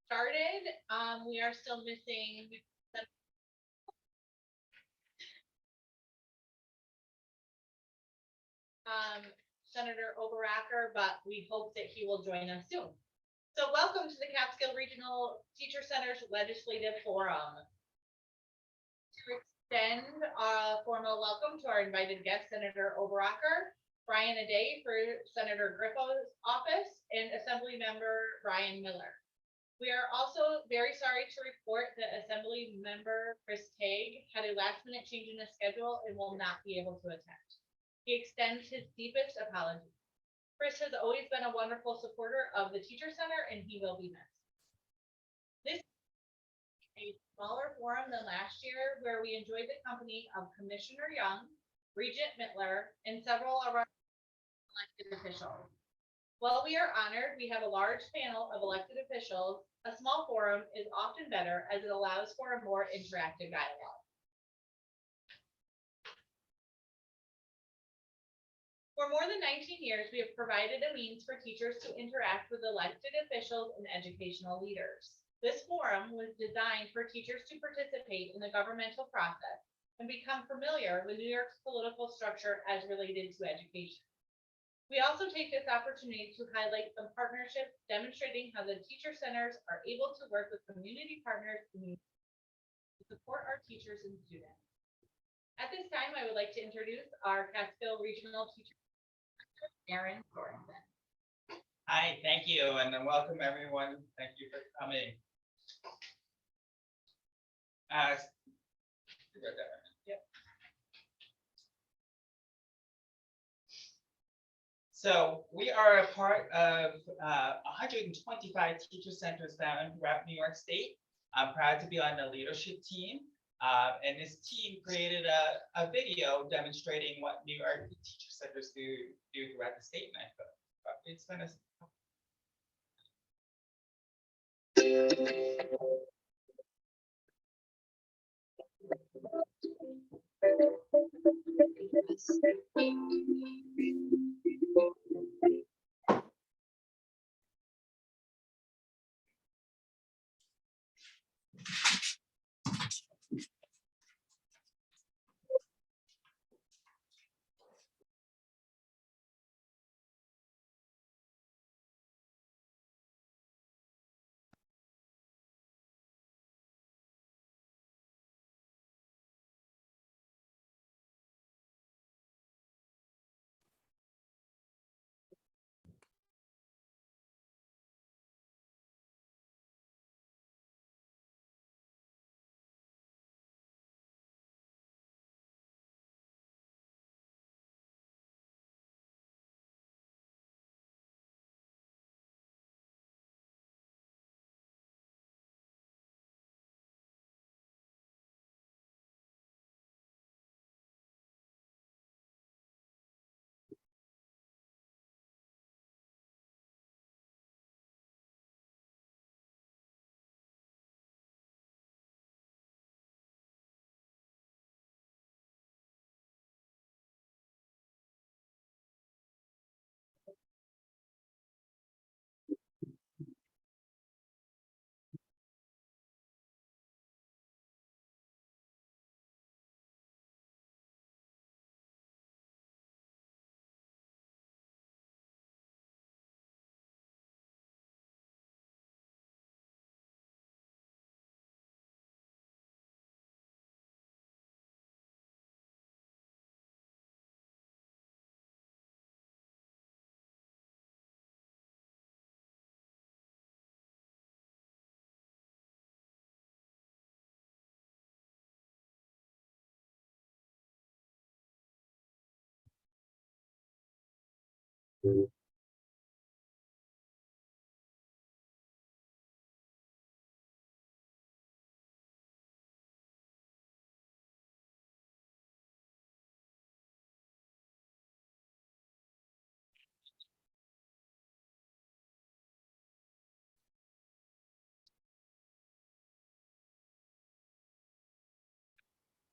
started. We are still missing Senator Overacker, but we hope that he will join us soon. So welcome to the Catskill Regional Teacher Center's Legislative Forum. To extend a formal welcome to our invited guest, Senator Overacker, Brian Aday for Senator Griffo's office, and Assembly Member Brian Miller. We are also very sorry to report that Assembly Member Chris Tague had a last-minute change in his schedule and will not be able to attend. He extends his deepest apologies. Chris has always been a wonderful supporter of the Teacher Center, and he will be missed. This is a smaller forum than last year, where we enjoyed the company of Commissioner Young, Regent Mittler, and several of our elected officials. While we are honored we have a large panel of elected officials, a small forum is often better as it allows for a more interactive dialogue. For more than 19 years, we have provided a means for teachers to interact with elected officials and educational leaders. This forum was designed for teachers to participate in the governmental process and become familiar with New York's political structure as related to education. We also take this opportunity to highlight some partnerships demonstrating how the teacher centers are able to work with community partners to support our teachers and students. At this time, I would like to introduce our Catskill Regional Teacher, Aaron Sorensen. Hi, thank you, and welcome everyone. Thank you for coming. Yep. So we are a part of 125 teacher centers found throughout New York State. I'm proud to be on the leadership team. And this team created a video demonstrating what New York teacher centers do throughout the state. And I thought it's been a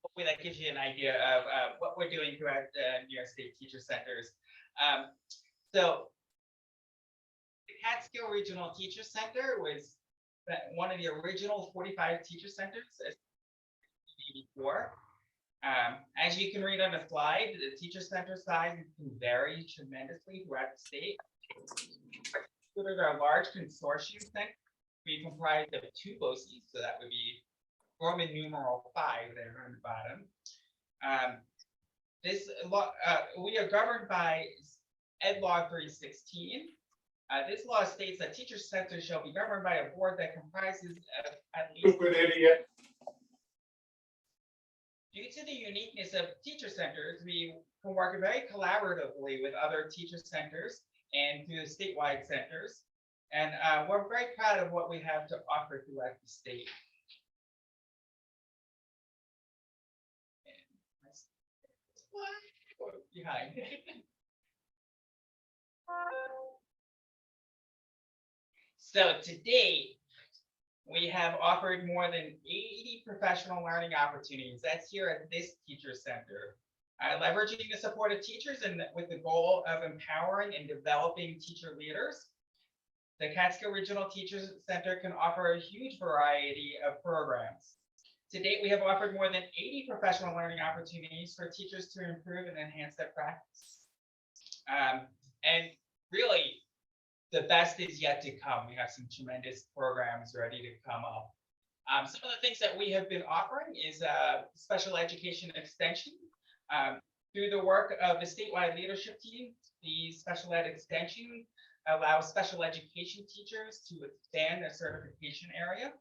hopefully that gives you an idea of what we're doing throughout New York State teacher centers. So the Catskill Regional Teacher Center was one of the original 45 teacher centers as before. As you can read on the slide, the teacher center size can vary tremendously throughout the state. Considered our large consortium center, we comprise of 2 BOCES, so that would be Roman numeral 5 there on the bottom. We are governed by Ed Law 316. This law states that teacher centers shall be governed by a board that comprises of at least. Stupid idiot. Due to the uniqueness of teacher centers, we can work very collaboratively with other teacher centers and through the statewide centers. And we're very proud of what we have to offer throughout the state. Behind. So to date, we have offered more than 80 professional learning opportunities. That's here at this teacher center. Leveraging the support of teachers and with the goal of empowering and developing teacher leaders. The Catskill Regional Teachers Center can offer a huge variety of programs. To date, we have offered more than 80 professional learning opportunities for teachers to improve and enhance their practice. And really, the best is yet to come. We have some tremendous programs ready to come up. Some of the things that we have been offering is special education extension. Through the work of the statewide leadership team, the special ed extension allows special education teachers to expand their certification area.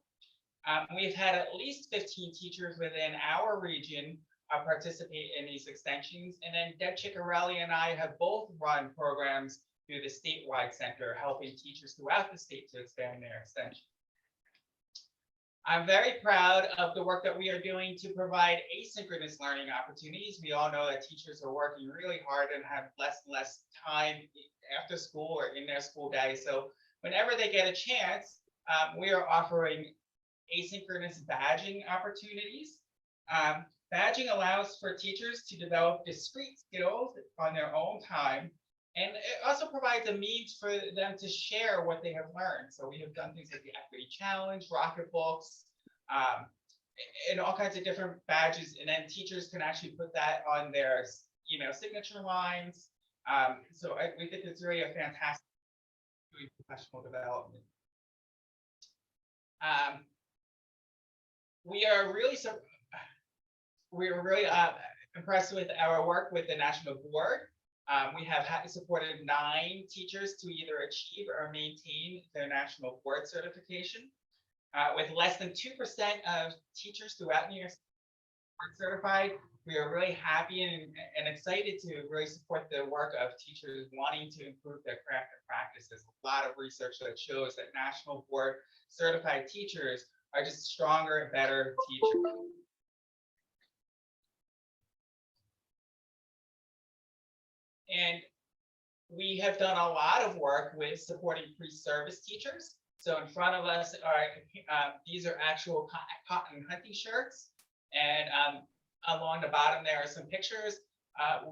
We've had at least 15 teachers within our region participate in these extensions. And then Deb Ciccarelli and I have both run programs through the statewide center, helping teachers throughout the state to expand their extension. I'm very proud of the work that we are doing to provide asynchronous learning opportunities. We all know that teachers are working really hard and have less and less time after school or in their school day. So whenever they get a chance, we are offering asynchronous badging opportunities. Badging allows for teachers to develop discrete skills on their own time. And it also provides a means for them to share what they have learned. So we have done things like the Equity Challenge, Rocket Books, and all kinds of different badges. And then teachers can actually put that on their, signature lines. So we think it's really a fantastic professional development. We are really impressed with our work with the National Board. We have supported 9 teachers to either achieve or maintain their national board certification. With less than 2% of teachers throughout New York State board certified, we are really happy and excited to really support the work of teachers wanting to improve their craft and practice. There's a lot of research that shows that national board certified teachers are just stronger and better teachers. And we have done a lot of work with supporting pre-service teachers. So in front of us are, these are actual cotton hunting shirts. And along the bottom, there are some pictures.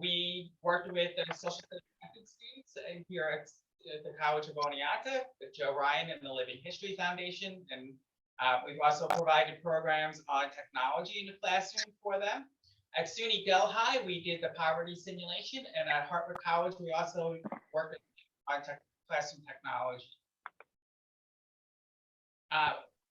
We worked with the social studies students here at the College of Oneonta, with Joe Ryan and the Living History Foundation. And we've also provided programs on technology in the classroom for them. At SUNY Delhi, we did the poverty simulation, and at Hartford College, we also worked on classroom technology.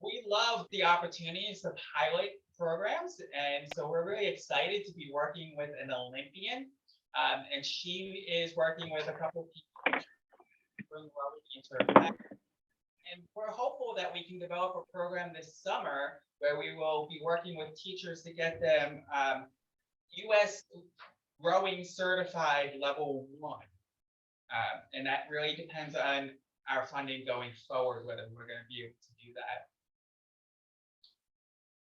We love the opportunities to pilot programs, and so we're really excited to be working with an Olympian, and she is working with a couple of people and we're hopeful that we can develop a program this summer where we will be working with teachers to get them U.S. rowing certified level 1. And that really depends on our funding going forward, whether we're going to be able to do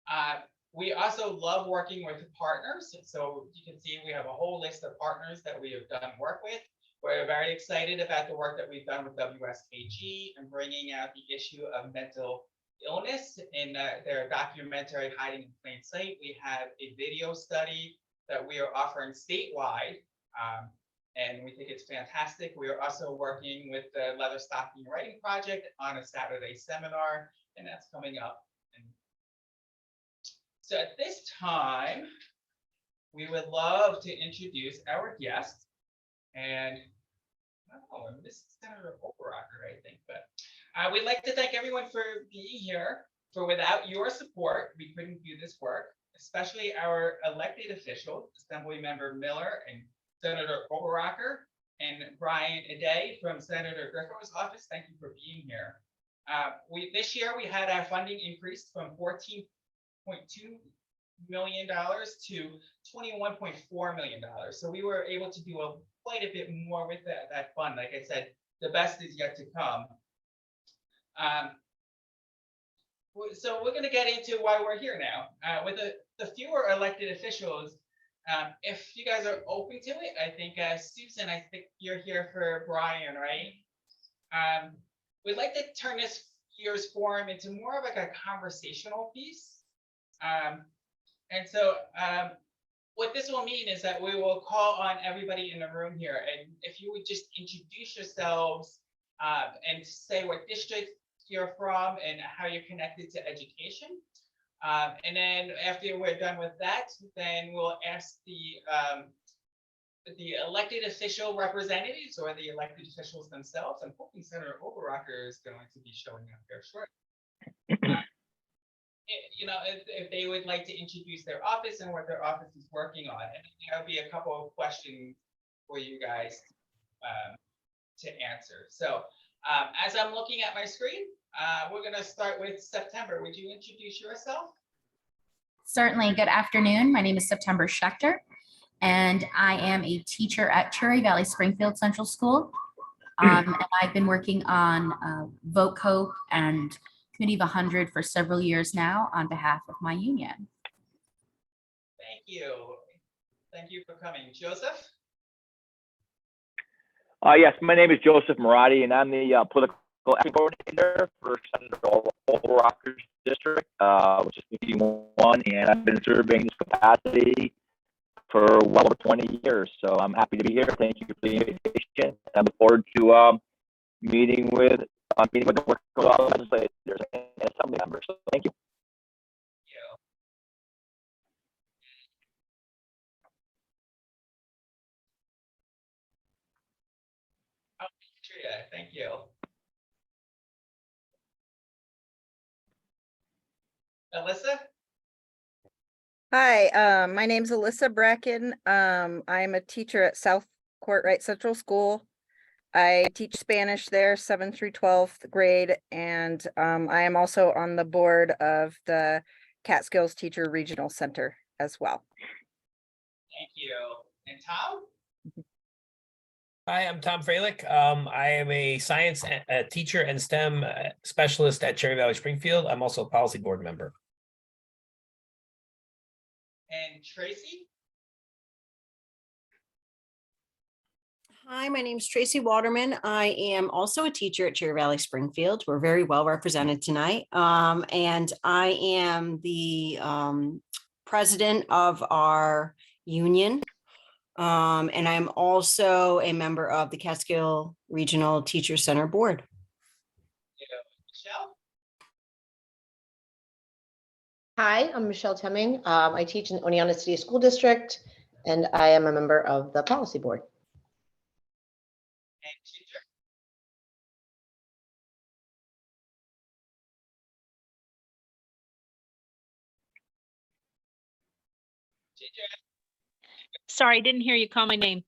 that. We also love working with partners. So you can see we have a whole list of partners that we have done work with. We're very excited about the work that we've done with WSKG and bringing out the issue of mental illness in their documentary Hiding in Plain Sight. We have a video study that we are offering statewide, and we think it's fantastic. We are also working with the Leather Stocking Writing Project on a Saturday seminar, and that's coming up. And so at this time, we would love to introduce our guest. And oh, and this is Senator Oberacker, I think, but we'd like to thank everyone for being here. For without your support, we couldn't do this work, especially our elected officials, Assembly Member Miller and Senator Oberacker, and Brian Aday from Senator Griffo's office. Thank you for being here. This year we had our funding increased from $14.2 million to $21.4 million. So we were able to do quite a bit more with that fund. Like I said, the best is yet to come. So we're going to get into why we're here now. With the fewer elected officials, if you guys are open to it, I think Susan, I think you're here for Brian, right? We'd like to turn this year's forum into more of like a conversational piece. And so what this will mean is that we will call on everybody in the room here. And if you would just introduce yourselves and say what district you're from and how you're connected to education. And then after we're done with that, then we'll ask the elected official representatives or the elected officials themselves. I'm hoping Senator Oberacker is going to be showing up here shortly. You know, if they would like to introduce their office and what their office is working on. And there'll be a couple of questions for you guys to answer. So as I'm looking at my screen, we're going to start with September. Would you introduce yourself? Certainly. Good afternoon. My name is September Schechter, and I am a teacher at Cherry Valley Springfield Central School. And I've been working on Vote Cope and Committee of 100 for several years now on behalf of my union. Thank you. Thank you for coming. Joseph? Yes, my name is Joseph Marati, and I'm the political coordinator for Senator Oberacker's district, which is 51, and I've been serving this capacity for well over 20 years. So I'm happy to be here. Thank you for the invitation. I look forward to meeting with the work of all the legislators and assembly members. So thank you. Thank you. Alyssa? Hi, my name's Alyssa Bracken. I'm a teacher at South Courtright Central School. I teach Spanish there, 7th through 12th grade, and I am also on the board of the Catskills Teacher Regional Center as well. Thank you. And Tom? Hi, I'm Tom Freilich. I am a science teacher and STEM specialist at Cherry Valley Springfield. I'm also a policy board member. And Tracy? Hi, my name is Tracy Waterman. I am also a teacher at Cherry Valley Springfield. We're very well represented tonight. And I am the president of our union. And I'm also a member of the Catskill Regional Teacher Center Board. Michelle? Hi, I'm Michelle Temming. I teach in Oneonta City School District, and I am a member of the policy board. And Ginger? Ginger? Sorry, I didn't hear you call my name.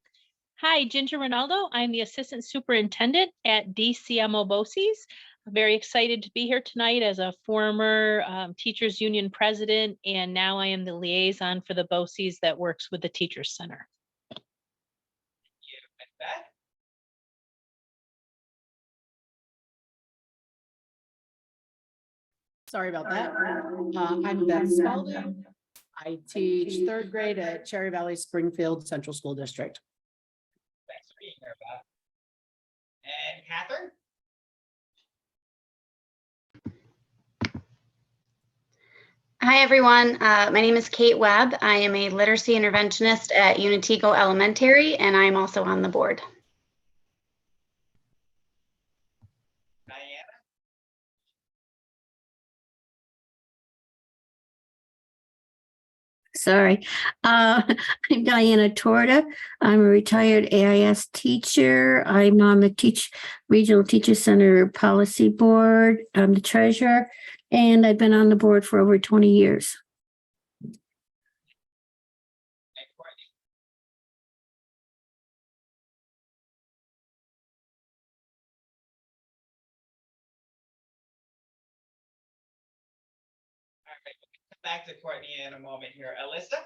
Hi, Ginger Ronaldo. I'm the Assistant Superintendent at DCMO BOCES. I'm very excited to be here tonight as a former Teachers Union President, and now I am the liaison for the BOCES that works with the Teachers Center. Thank you. And Beth? Sorry about that. I'm Beth Spalding. I teach 3rd grade at Cherry Valley Springfield Central School District. Thanks for being here, Beth. And Catherine? Hi, everyone. My name is Kate Webb. I am a literacy interventionist at Unitigo Elementary, and I'm also on the board. Diana? Sorry. I'm Diana Torta. I'm a retired AIS teacher. I'm on the Regional Teacher Center Policy Board. I'm the treasurer, and I've been on the board for over 20 years. And Courtney. All right, we'll come back to Courtney in a moment here. Alyssa?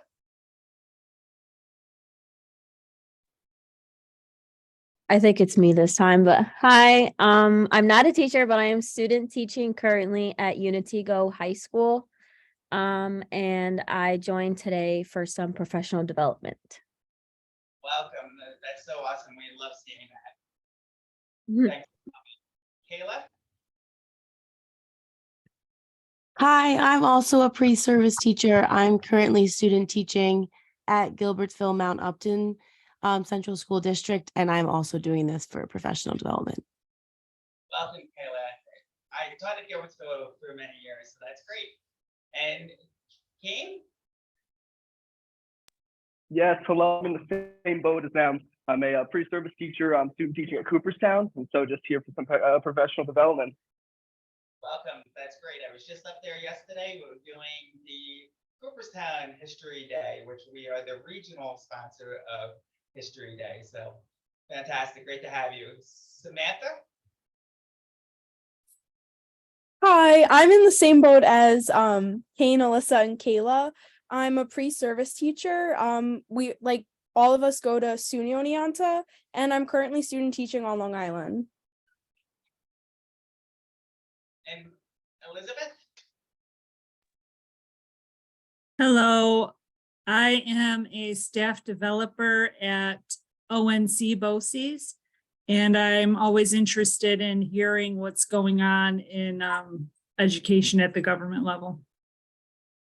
I think it's me this time, but hi, I'm not a teacher, but I am student teaching currently at Unitigo High School. And I joined today for some professional development. Welcome. That's so awesome. We love seeing that. Mhm. Thanks. Kayla? Hi, I'm also a pre-service teacher. I'm currently student teaching at Gilbertsville Mount Upton Central School District, and I'm also doing this for professional development. Welcome, Kayla. I taught at Gilbertsville for many years, so that's great. And Kane? Yes, hello. I'm in the same boat as them. I'm a pre-service teacher. I'm student teaching at Cooperstown, and so just here for some professional development. Welcome. That's great. I was just up there yesterday. We were doing the Cooperstown History Day, which we are the regional sponsor of History Day. So fantastic. Great to have you. Samantha? Hi, I'm in the same boat as Kane, Alyssa, and Kayla. I'm a pre-service teacher. We like all of us go to SUNY Oneonta, and I'm currently student teaching on Long Island. And Elizabeth? Hello, I am a staff developer at ONC BOCES, and I'm always interested in hearing what's going on in education at the government level.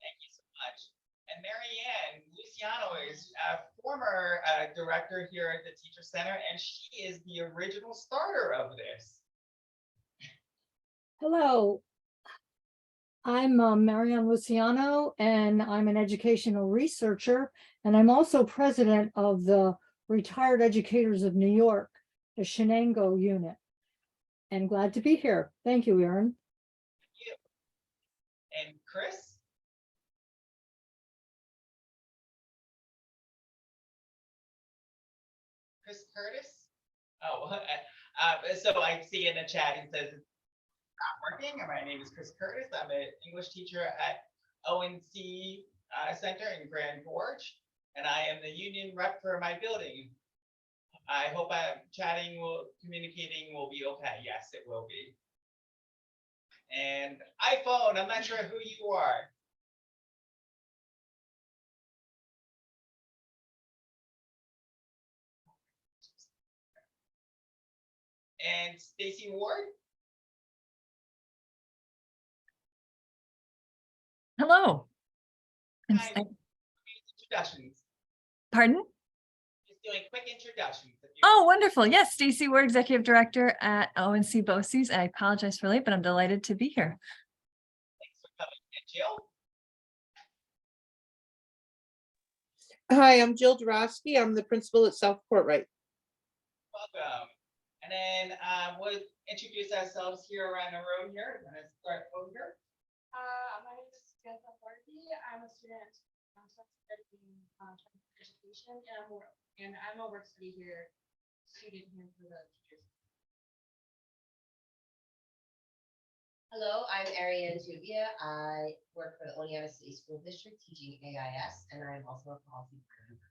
Thank you so much. And Marianne Luciano is a former director here at the Teacher Center, and she is the original starter of this. Hello. I'm Marianne Luciano, and I'm an educational researcher, and I'm also president of the Retired Educators of New York, the Shenango unit. And glad to be here. Thank you, Erin. Thank you. And Chris? Chris Curtis? Oh, so I see in the chat, it says it's not working. My name is Chris Curtis. I'm an English teacher at ONC Center in Grand Gorge, and I am the union rep for my building. I hope communicating will be okay. Yes, it will be. And iPhone, I'm not sure who you are. And Stacy Ward? Hello. Hi. Introductions. Pardon? Just doing quick introductions. Oh, wonderful. Yes, Stacy Ward, Executive Director at ONC BOCES. I apologize for late, but I'm delighted to be here. Thanks for coming. And Jill? Hi, I'm Jill Dorosky. I'm the principal at South Courtright. Welcome. And then we'll introduce ourselves here around the room here. I'm going to start over here. My name is Jessica Hardy. I'm a student studying education, and I'm a work study student here for the teachers. Hello, I'm Ariane Tuvia. I work for the Oneonta City School District teaching AIS, and I'm also a policy board member.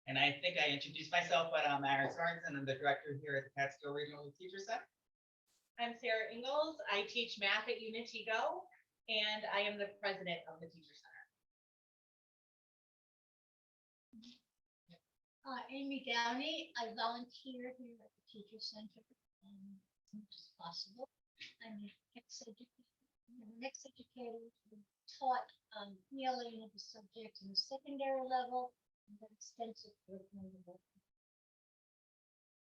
And I think I introduced myself, but I'm Aaron Sorensen. I'm the director here at the Catskill Regional Teacher Center. I'm Sarah Ingalls. I teach math at Unitigo, and I am the president of the Teacher Center. Amy Downey. I volunteer here at the Teacher Center as much as possible. I'm an ex-educator who taught ELA and other subjects in the secondary level. Extensive curriculum.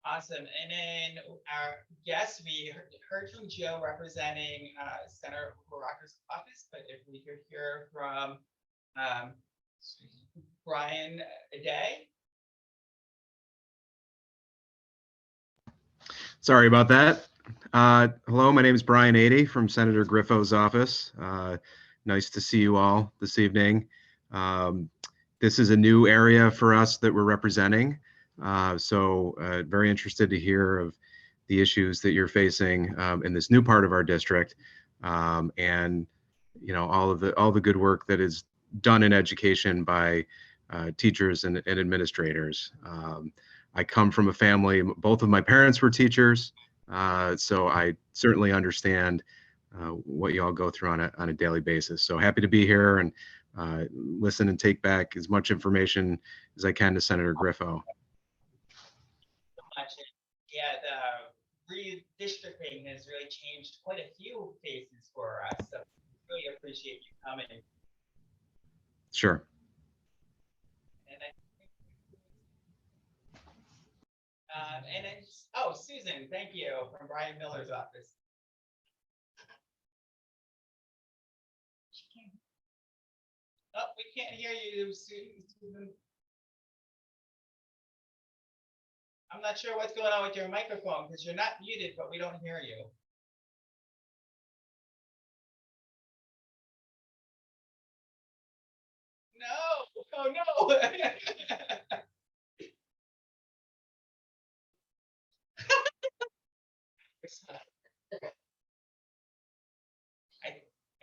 Awesome. And then our guest, we heard from Joe representing Senator Rocker's office, but if we could hear from Um, Brian Day. Sorry about that. Hello, my name is Brian Ady from Senator Griffo's office. Nice to see you all this evening. This is a new area for us that we're representing. So very interested to hear of the issues that you're facing in this new part of our district, and all the good work that is done in education by teachers and administrators. I come from a family, both of my parents were teachers, so I certainly understand what you all go through on a daily basis. So happy to be here and listen and take back as much information as I can to Senator Griffo. Yeah, the redistricting has really changed quite a few faces for us, so really appreciate you coming. Sure. And then, oh, Susan, thank you, from Brian Miller's office. Oh, we can't hear you, Susan. I'm not sure what's going on with your microphone because you're not muted, but we don't hear you. No, oh no.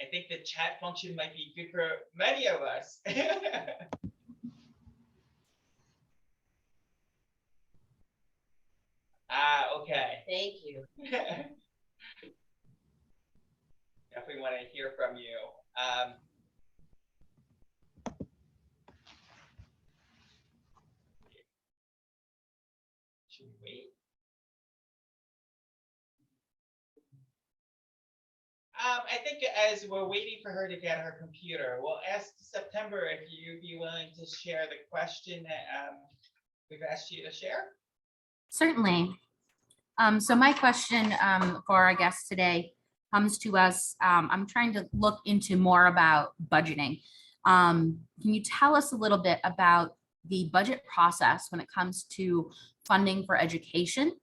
I think the chat function might be good for many of us. Okay. Thank you. Definitely want to hear from you. Should we wait? I think as we're waiting for her to get her computer, we'll ask September if you'd be willing to share the question that we've asked you to share. Certainly. So my question for our guest today comes to us. I'm trying to look into more about budgeting. Can you tell us a little bit about the budget process when it comes to funding for education?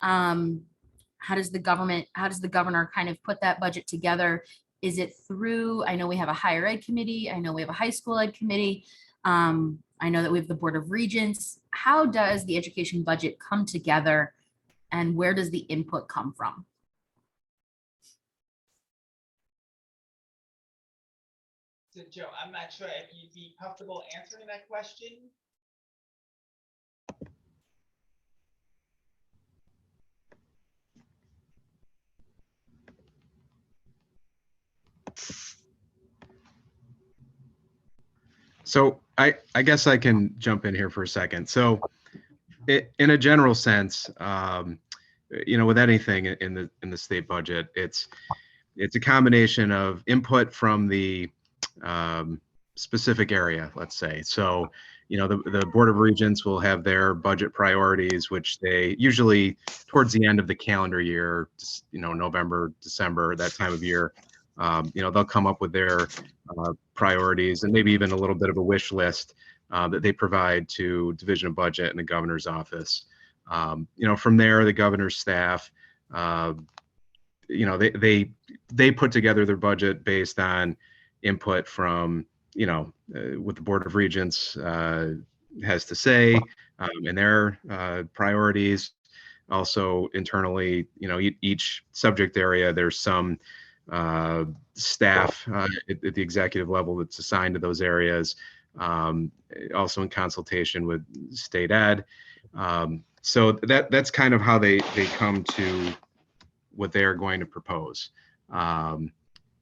How does the governor kind of put that budget together? Is it through, I know we have a higher ed committee, I know we have a high school ed committee, I know that we have the Board of Regents. How does the education budget come together and where does the input come from? So Joe, I'm not sure if you'd be comfortable answering that question. So I guess I can jump in here for a second. So in a general sense, with anything in the state budget, it's a combination of input from the specific area, let's say. So, the Board of Regents will have their budget priorities, which they usually towards the end of the calendar year, November, December, that time of year, they'll come up with their priorities and maybe even a little bit of a wish list that they provide to Division of Budget and the governor's office. From there, the governor's staff, they put together their budget based on input from, what the Board of Regents has to say and their priorities. Also internally, each subject area, there's some staff at the executive level that's assigned to those areas, also in consultation with state ed. So that's kind of how they come to what they are going to propose. And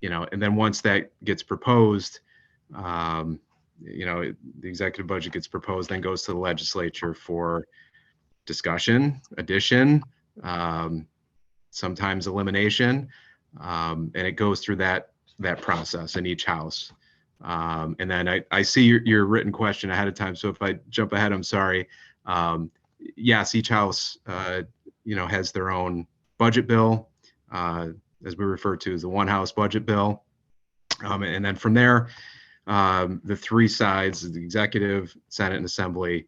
then once that gets proposed, the executive budget gets proposed, then goes to the legislature for discussion, addition, sometimes elimination. And it goes through that process in each house. And then I see your written question ahead of time. So if I jump ahead, I'm sorry. Yes, each house, has their own budget bill, as we refer to as the one house budget bill. And then from there, the three sides, the executive, Senate, and Assembly,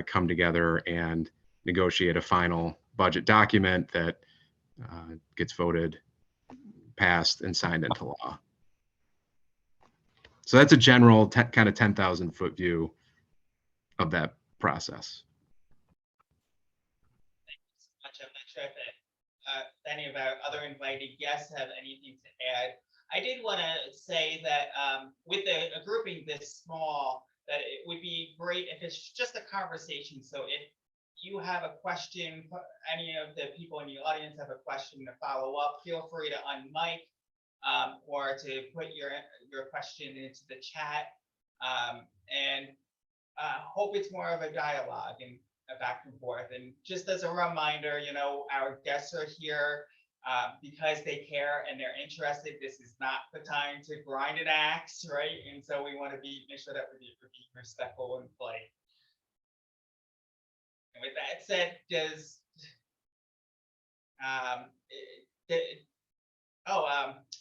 come together and negotiate a final budget document that gets voted, passed, and signed into law. So that's a general kind of 10,000-foot view of that process. Thank you so much. I'm not sure if any of our other invited guests have anything to add. I did want to say that with a grouping this small, that it would be great if it's just a conversation. So if you have a question, any of the people in the audience have a question to follow up, feel free to unmic or to put your question into the chat. And hope it's more of a dialogue and a back and forth. And just as a reminder, you know, our guests are here because they care and they're interested. This is not the time to grind an axe, right? And so we want to make sure that we're being respectful and polite. And with that said,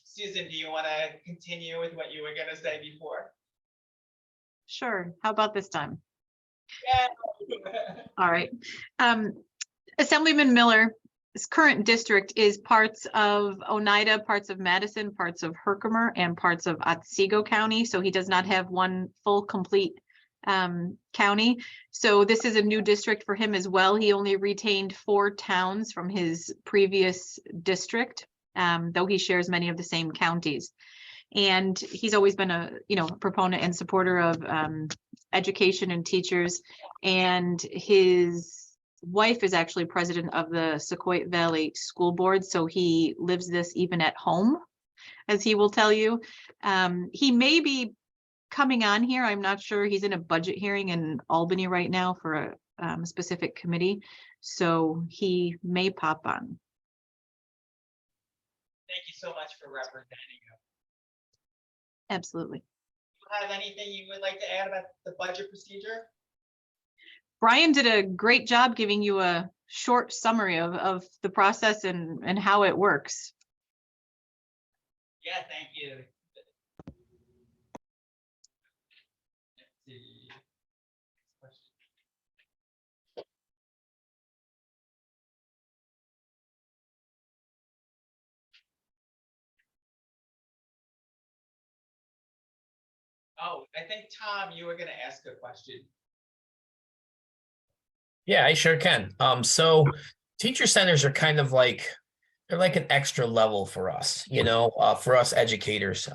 Susan, do you want to continue with what you were going to say before? Sure. How about this time? Yeah. All right. Assemblyman Miller's current district is parts of Oneida, parts of Madison, parts of Herkimer, and parts of Otsego County. So he does not have one full complete county. So this is a new district for him as well. He only retained 4 towns from his previous district, though he shares many of the same counties. And he's always been a proponent and supporter of education and teachers. And his wife is actually president of the Sequoia Valley School Board. So he lives this even at home, as he will tell you. He may be coming on here. I'm not sure. He's in a budget hearing in Albany right now for a specific committee. So he may pop on. Thank you so much for representing us. Absolutely. Do you have anything you would like to add about the budget procedure? Brian did a great job giving you a short summary of the process and how it works. Yeah, thank you. Let's see. Oh, I think, Tom, you were going to ask a question. Yeah, I sure can. So teacher centers are kind of like, they're like an extra level for us, for us educators.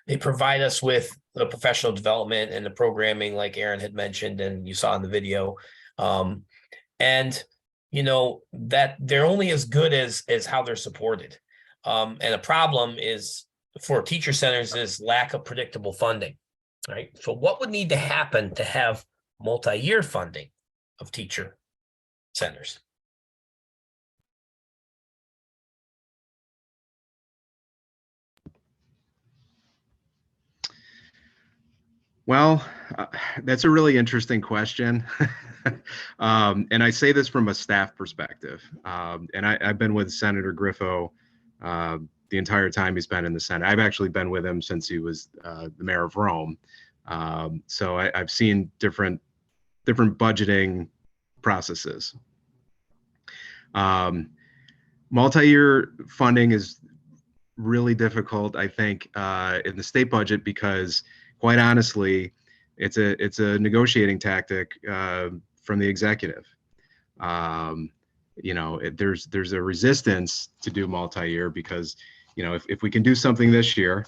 They provide us with the professional development and the programming, like Aaron had mentioned, and you saw in the video. And that they're only as good as how they're supported. And a problem is for teacher centers is lack of predictable funding, right? So what would need to happen to have multi-year funding of teacher centers? Well, that's a really interesting question. And I say this from a staff perspective. And I've been with Senator Griffo the entire time he's been in the Senate. I've actually been with him since he was the mayor of Rome. So I've seen different budgeting processes. Multi-year funding is really difficult, I think, in the state budget because, quite honestly, it's a negotiating tactic from the executive. There's a resistance to do multi-year because, if we can do something this year,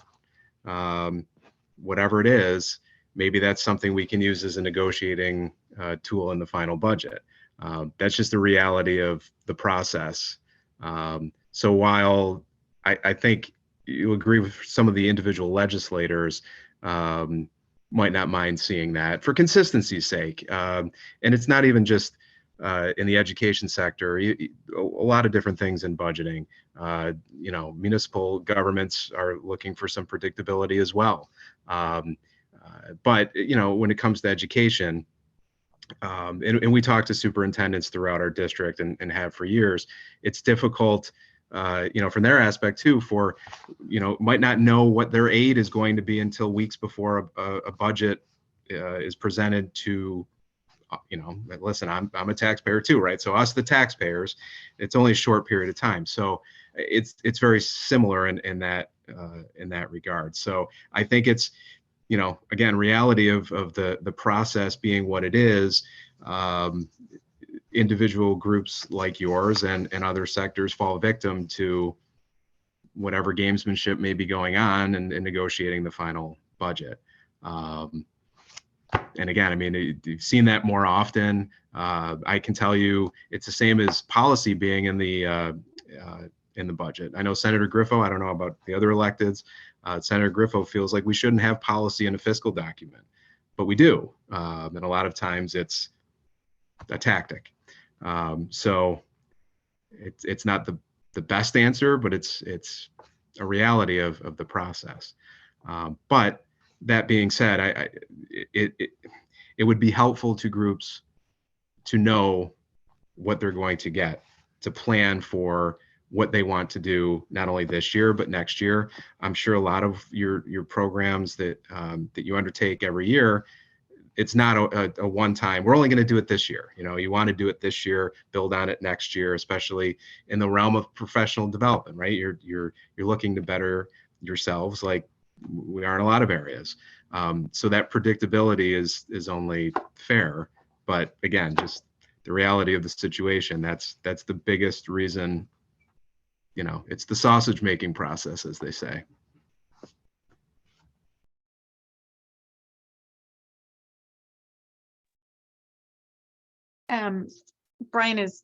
whatever it is, maybe that's something we can use as a negotiating tool in the final budget. That's just the reality of the process. So while I think you agree with some of the individual legislators, might not mind seeing that for consistency's sake. And it's not even just in the education sector, a lot of different things in budgeting. Municipal governments are looking for some predictability as well. But when it comes to education, and we talk to superintendents throughout our district and have for years, it's difficult from their aspect too, for, might not know what their aid is going to be until weeks before a budget is presented to, listen, I'm a taxpayer too, right? So us, the taxpayers, it's only a short period of time. So it's very similar in that regard. So I think it's, again, reality of the process being what it is. Individual groups like yours and other sectors fall victim to whatever gamesmanship may be going on in negotiating the final budget. And again, I mean, you've seen that more often. I can tell you it's the same as policy being in the budget. I know Senator Griffo, I don't know about the other electeds, Senator Griffo feels like we shouldn't have policy in a fiscal document, but we do. And a lot of times it's a tactic. So it's not the best answer, but it's a reality of the process. But that being said, it would be helpful to groups to know what they're going to get, to plan for what they want to do, not only this year, but next year. I'm sure a lot of your programs that you undertake every year, it's not a one-time, we're only going to do it this year. You want to do it this year, build on it next year, especially in the realm of professional development, right? You're looking to better yourselves like we are in a lot of areas. So that predictability is only fair. But again, just the reality of the situation, that's the biggest reason, it's the sausage making process, as they say. Brian is,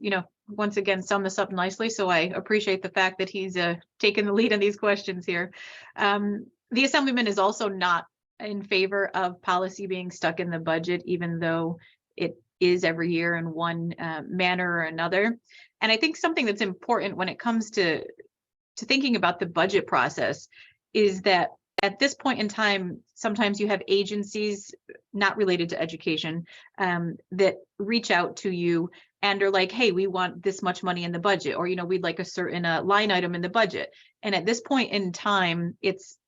once again, summed this up nicely. So I appreciate the fact that he's taken the lead in these questions here. The Assemblyman is also not in favor of policy being stuck in the budget, even though it is every year in one manner or another. And I think something that's important when it comes to thinking about the budget process is that at this point in time, sometimes you have agencies not related to education that reach out to you and are like, hey, we want this much money in the budget, or, we'd like a certain line item in the budget. And at this point in time, it's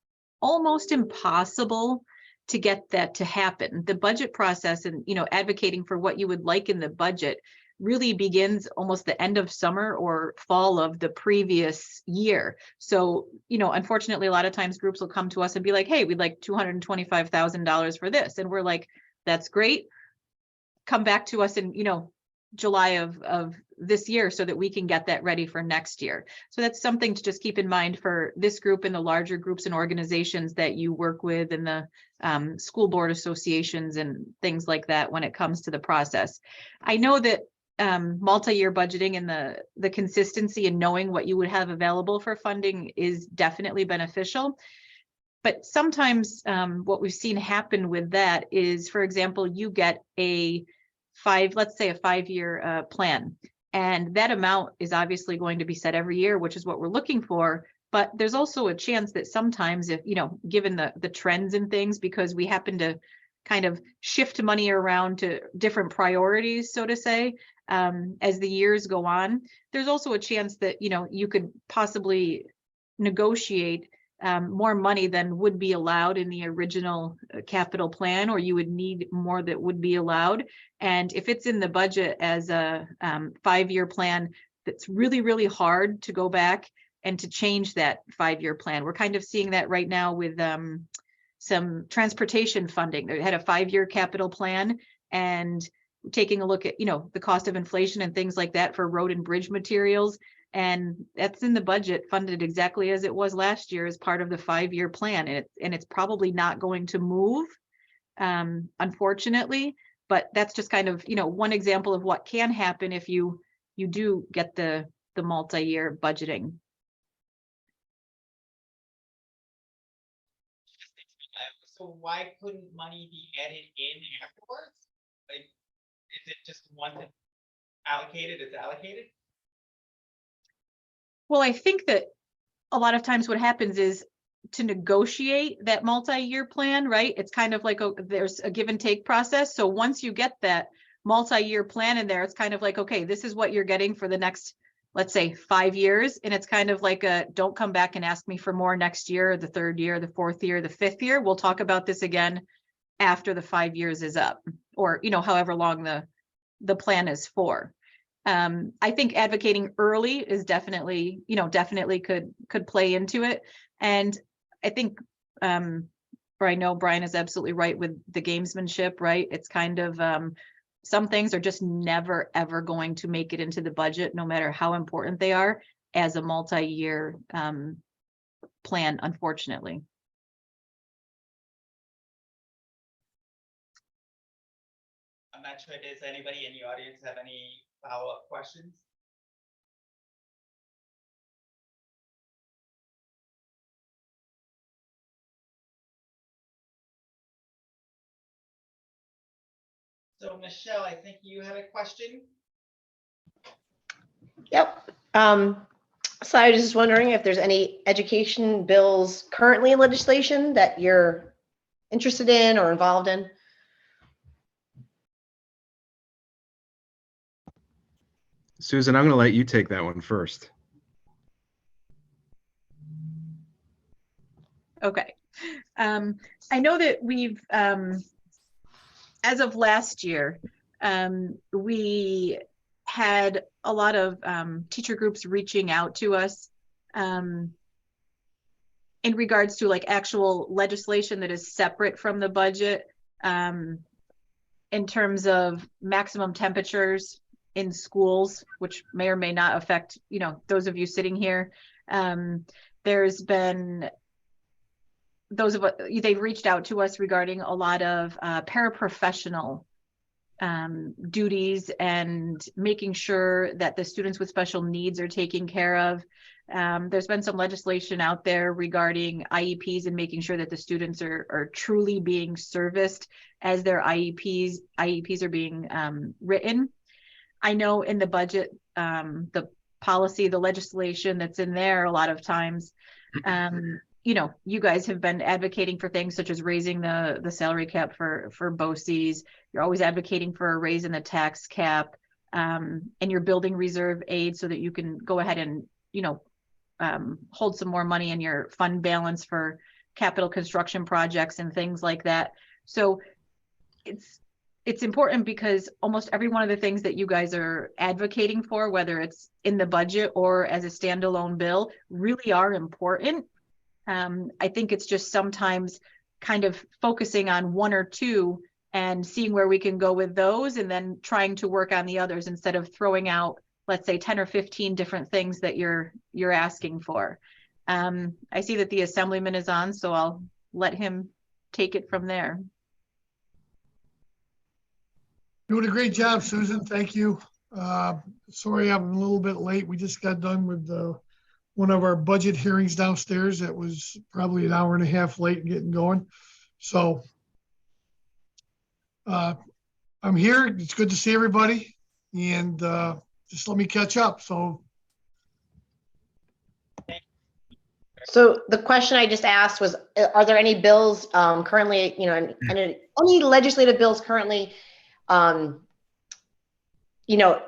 almost impossible to get that to happen. The budget process and, advocating for what you would like in the budget really begins almost the end of summer or fall of the previous year. So, unfortunately, a lot of times groups will come to us and be like, hey, we'd like $225,000 for this. And we're like, that's great. Come back to us in, July of this year so that we can get that ready for next year. So that's something to just keep in mind for this group and the larger groups and organizations that you work with and the school board associations and things like that when it comes to the process. I know that multi-year budgeting and the consistency and knowing what you would have available for funding is definitely beneficial. But sometimes what we've seen happen with that is, for example, you get let's say a 5-year plan. And that amount is obviously going to be set every year, which is what we're looking for. But there's also a chance that sometimes if, given the trends and things, because we happen to kind of shift money around to different priorities, so to say, as the years go on, there's also a chance that, you could possibly negotiate more money than would be allowed in the original capital plan, or you would need more that would be allowed. And if it's in the budget as a 5-year plan, that's really, really hard to go back and to change that 5-year plan. We're kind of seeing that right now with some transportation funding. They had a 5-year capital plan, and taking a look at, the cost of inflation and things like that for road and bridge materials. And that's in the budget, funded exactly as it was last year as part of the 5-year plan. And it's probably not going to move, unfortunately. But that's just kind of, one example of what can happen if you do get the multi-year budgeting. So why couldn't money be added in afterwards? Like, is it just once it's allocated, it's allocated? Well, I think that a lot of times what happens is to negotiate that multi-year plan, right? It's kind of like there's a give and take process. So once you get that multi-year plan in there, it's kind of like, okay, this is what you're getting for the next let's say 5 years, and it's kind of like a, don't come back and ask me for more next year, the 3rd year, the 4th year, the 5th year. We'll talk about this again after the 5 years is up, or, you know, however long the plan is for. I think advocating early is definitely, you know, definitely could play into it. And I think, or I know Brian is absolutely right with the gamesmanship, right? It's kind of, some things are just never, ever going to make it into the budget, no matter how important they are, as a multi-year plan, unfortunately. I'm not sure, does anybody in the audience have any follow-up questions? So Michelle, I think you had a question? Yep. So I was just wondering if there's any education bills currently in legislation that you're interested in or involved in? Susan, I'm going to let you take that one first. Okay. I know that we've, as of last year, we had a lot of teacher groups reaching out to us in regards to like actual legislation that is separate from the budget, in terms of maximum temperatures in schools, which may or may not affect, you know, those of you sitting here. There's been they've reached out to us regarding a lot of paraprofessional duties and making sure that the students with special needs are taken care of. There's been some legislation out there regarding IEPs and making sure that the students are truly being serviced as their IEPs are being written. I know in the budget, the policy, the legislation that's in there, a lot of times, you know, you guys have been advocating for things such as raising the salary cap for BOCES. You're always advocating for a raise in the tax cap, and you're building reserve aid so that you can go ahead and, you know, hold some more money in your fund balance for capital construction projects and things like that. So it's important because almost every one of the things that you guys are advocating for, whether it's in the budget or as a standalone bill, really are important. I think it's just sometimes kind of focusing on one or two and seeing where we can go with those and then trying to work on the others instead of throwing out, let's say 10 or 15 different things that you're asking for. I see that the assemblyman is on, so I'll let him take it from there. Doing a great job, Susan. Thank you. Sorry, I'm a little bit late. We just got done with one of our budget hearings downstairs. That was probably an hour and a half late getting going. So I'm here. It's good to see everybody. And just let me catch up. So the question I just asked was, are there any bills currently, you know, and any legislative bills currently, you know,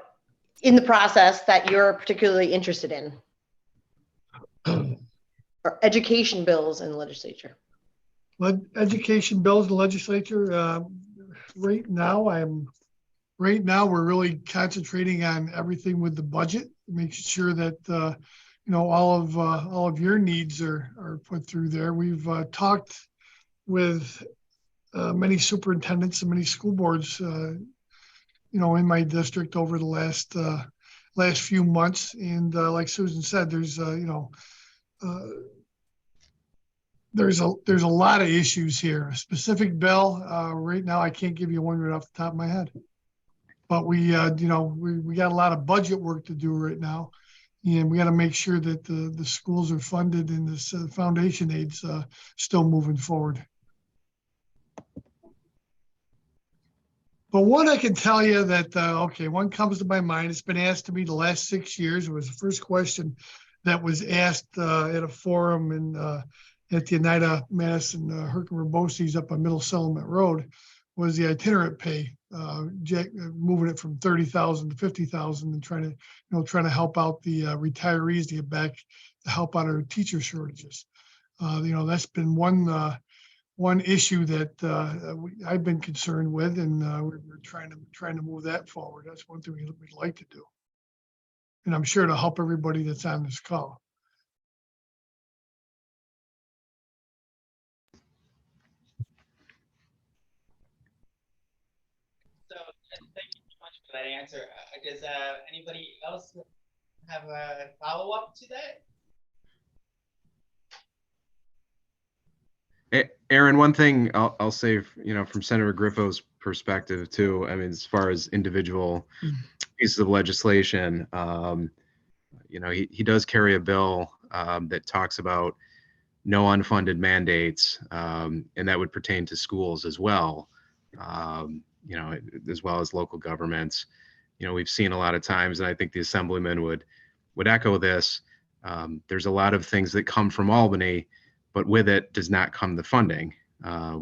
in the process that you're particularly interested in? Or education bills in the legislature? Education bills in the legislature. Right now we're really concentrating on everything with the budget, making sure that you know, all of your needs are put through there. We've talked with many superintendents and many school boards, you know, in my district over the last few months. And like Susan said, there's you know, there's a lot of issues here. A specific bill right now, I can't give you one right off the top of my head. But we you know, we got a lot of budget work to do right now, and we got to make sure that the schools are funded and this foundation aid's still moving forward. But one I can tell you that, okay, one comes to my mind. It's been asked to me the last 6 years. It was the first question that was asked at a forum at the Oneida Madison Herkimer BOCES up on Middle Settlement Road, was the itinerant pay, moving it from 30,000 to 50,000 and trying to help out the retirees to get back to help out our teacher shortages. That's been one issue that I've been concerned with, and we're trying to move that forward. That's one thing we'd like to do. And I'm sure to help everybody that's on this call. So thank you so much for that answer. Does anybody else have a follow-up to that? Aaron, one thing I'll say, from Senator Griffo's perspective too, I mean, as far as individual pieces of legislation, he does carry a bill that talks about no unfunded mandates, and that would pertain to schools as well, as well as local governments. We've seen a lot of times, and I think the Assemblyman would echo this. There's a lot of things that come from Albany, but with it does not come the funding,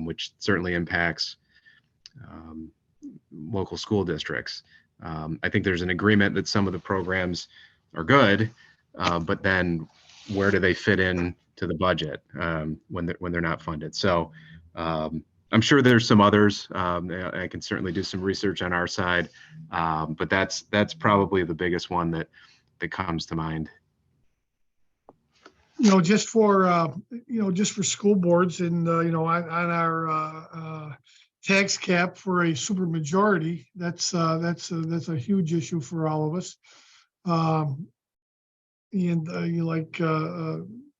which certainly impacts local school districts. I think there's an agreement that some of the programs are good, but then where do they fit in to the budget when they're not funded? So I'm sure there's some others. I can certainly do some research on our side, but that's probably the biggest one that comes to mind. Just for school boards and, on our tax cap for a super majority, that's a huge issue for all of us. Like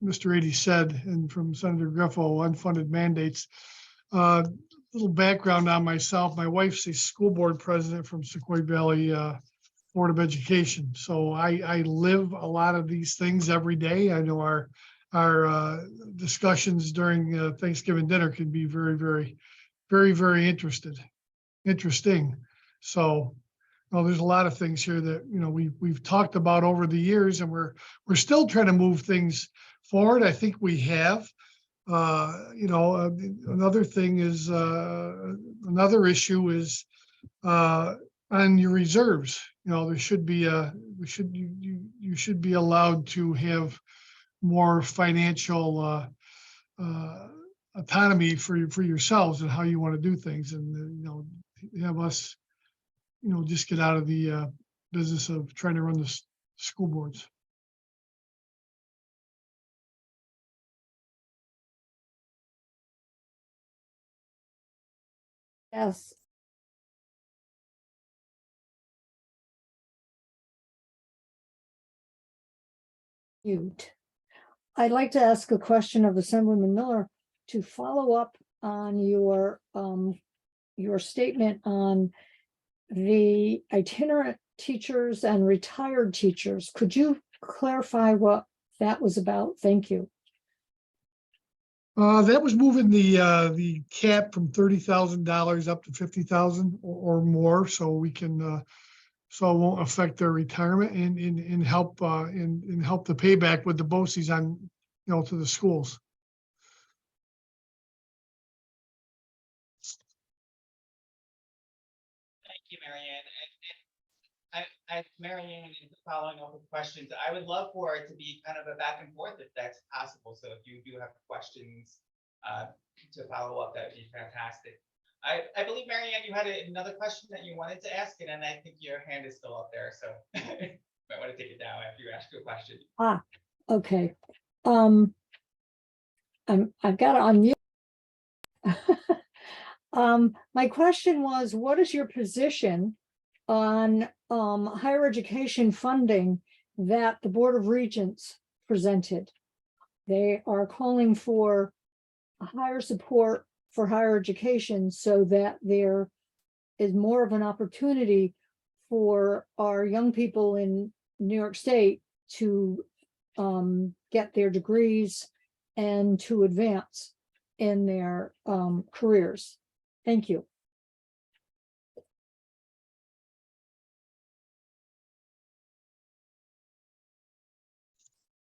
Mr. Ady said, and from Senator Griffo, unfunded mandates. Little background on myself. My wife's a school board president from Sequoia Valley Board of Education. So I live a lot of these things every day. I know our discussions during Thanksgiving dinner can be very, very, very, very interesting. So there's a lot of things here that we've talked about over the years, and we're still trying to move things forward. I think we have. Another thing is another issue is on your reserves. There should be you should be allowed to have more financial autonomy for yourselves and how you want to do things, and have us just get out of the business of trying to run the school boards. Yes. Mute. I'd like to ask a question of Assemblyman Miller to follow up on your statement on the itinerant teachers and retired teachers. Could you clarify what that was about? Thank you. That was moving the cap from $30,000 up to $50,000 or more, so we can so it won't affect their retirement and help the payback with the BOCES on to the schools. Thank you, Marianne. And Marianne is following up with questions. I would love for it to be kind of a back and forth if that's possible. So if you do have questions to follow up, that would be fantastic. I believe, Marianne, you had another question that you wanted to ask, and then I think your hand is still up there. So might want to take it down after you ask your question. Okay. I've got to unmute. My question was, what is your position on higher education funding that the Board of Regents presented? They are calling for higher support for higher education so that there is more of an opportunity for our young people in New York State to get their degrees and to advance in their careers. Thank you.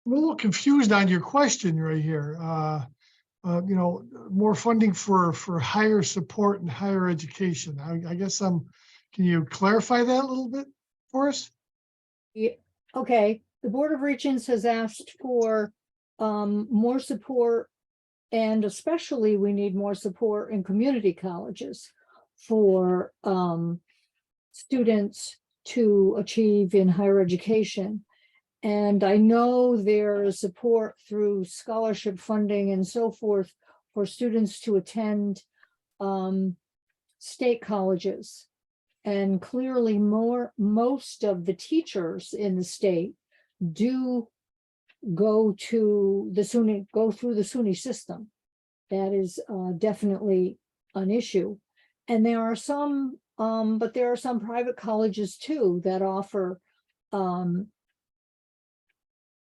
I'm a little confused on your question right here. more funding for higher support and higher education. I guess can you clarify that a little bit for us? Yeah, okay, the Board of Regents has asked for more support, and especially we need more support in community colleges for students to achieve in higher education. And I know there is support through scholarship funding and so forth for students to attend state colleges. And clearly most of the teachers in the state do go through the SUNY system. That is definitely an issue. And there are some, but there are some private colleges too that offer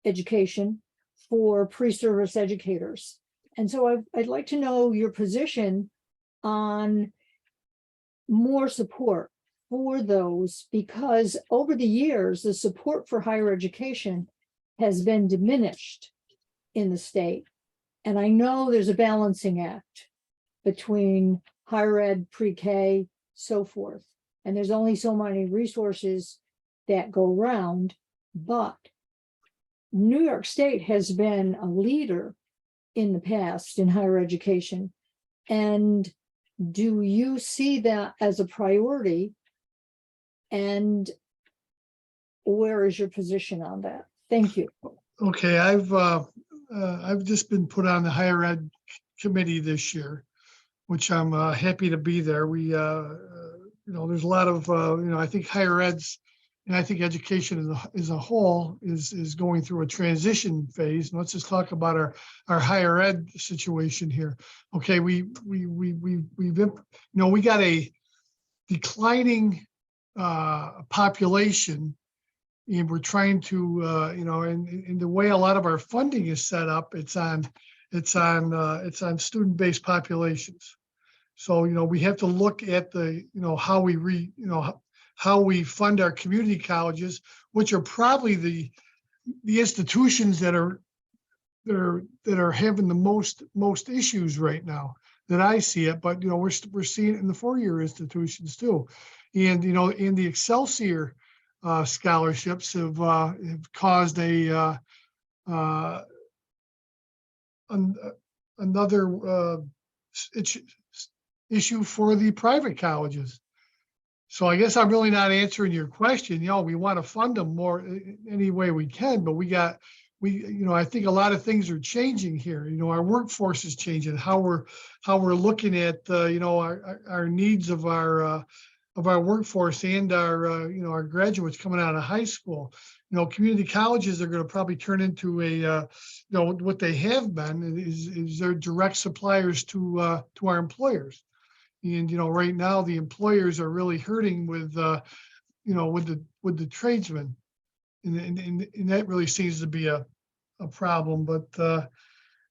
education for pre-service educators. And so I'd like to know your position on more support for those, because over the years, the support for higher education has been diminished in the state. And I know there's a balancing act between higher ed, pre-K, so forth. And there's only so many resources that go around, but New York State has been a leader in the past in higher education. And do you see that as a priority? And where is your position on that? Thank you. Okay, I've just been put on the higher ed committee this year, which I'm happy to be there. We, there's a lot of, I think higher ed's, and I think education as a whole is going through a transition phase. And let's just talk about our higher ed situation here. Okay, we got a declining population, and we're trying to, and the way a lot of our funding is set up, it's on student-based populations. So, we have to look at the, how we fund our community colleges, which are probably the institutions that are having the most issues right now that I see it. But we're seeing it in the four-year institutions too, and in the Excelsior scholarships have caused another issue for the private colleges. So I guess I'm really not answering your question. We want to fund them more any way we can, but I think a lot of things are changing here. Our workforce is changing, how we're looking at, our needs of our workforce and our graduates coming out of high school. Community colleges are going to probably turn into what they have been is they're direct suppliers to our employers. And, right now the employers are really hurting with the tradesmen. And that really seems to be a problem. But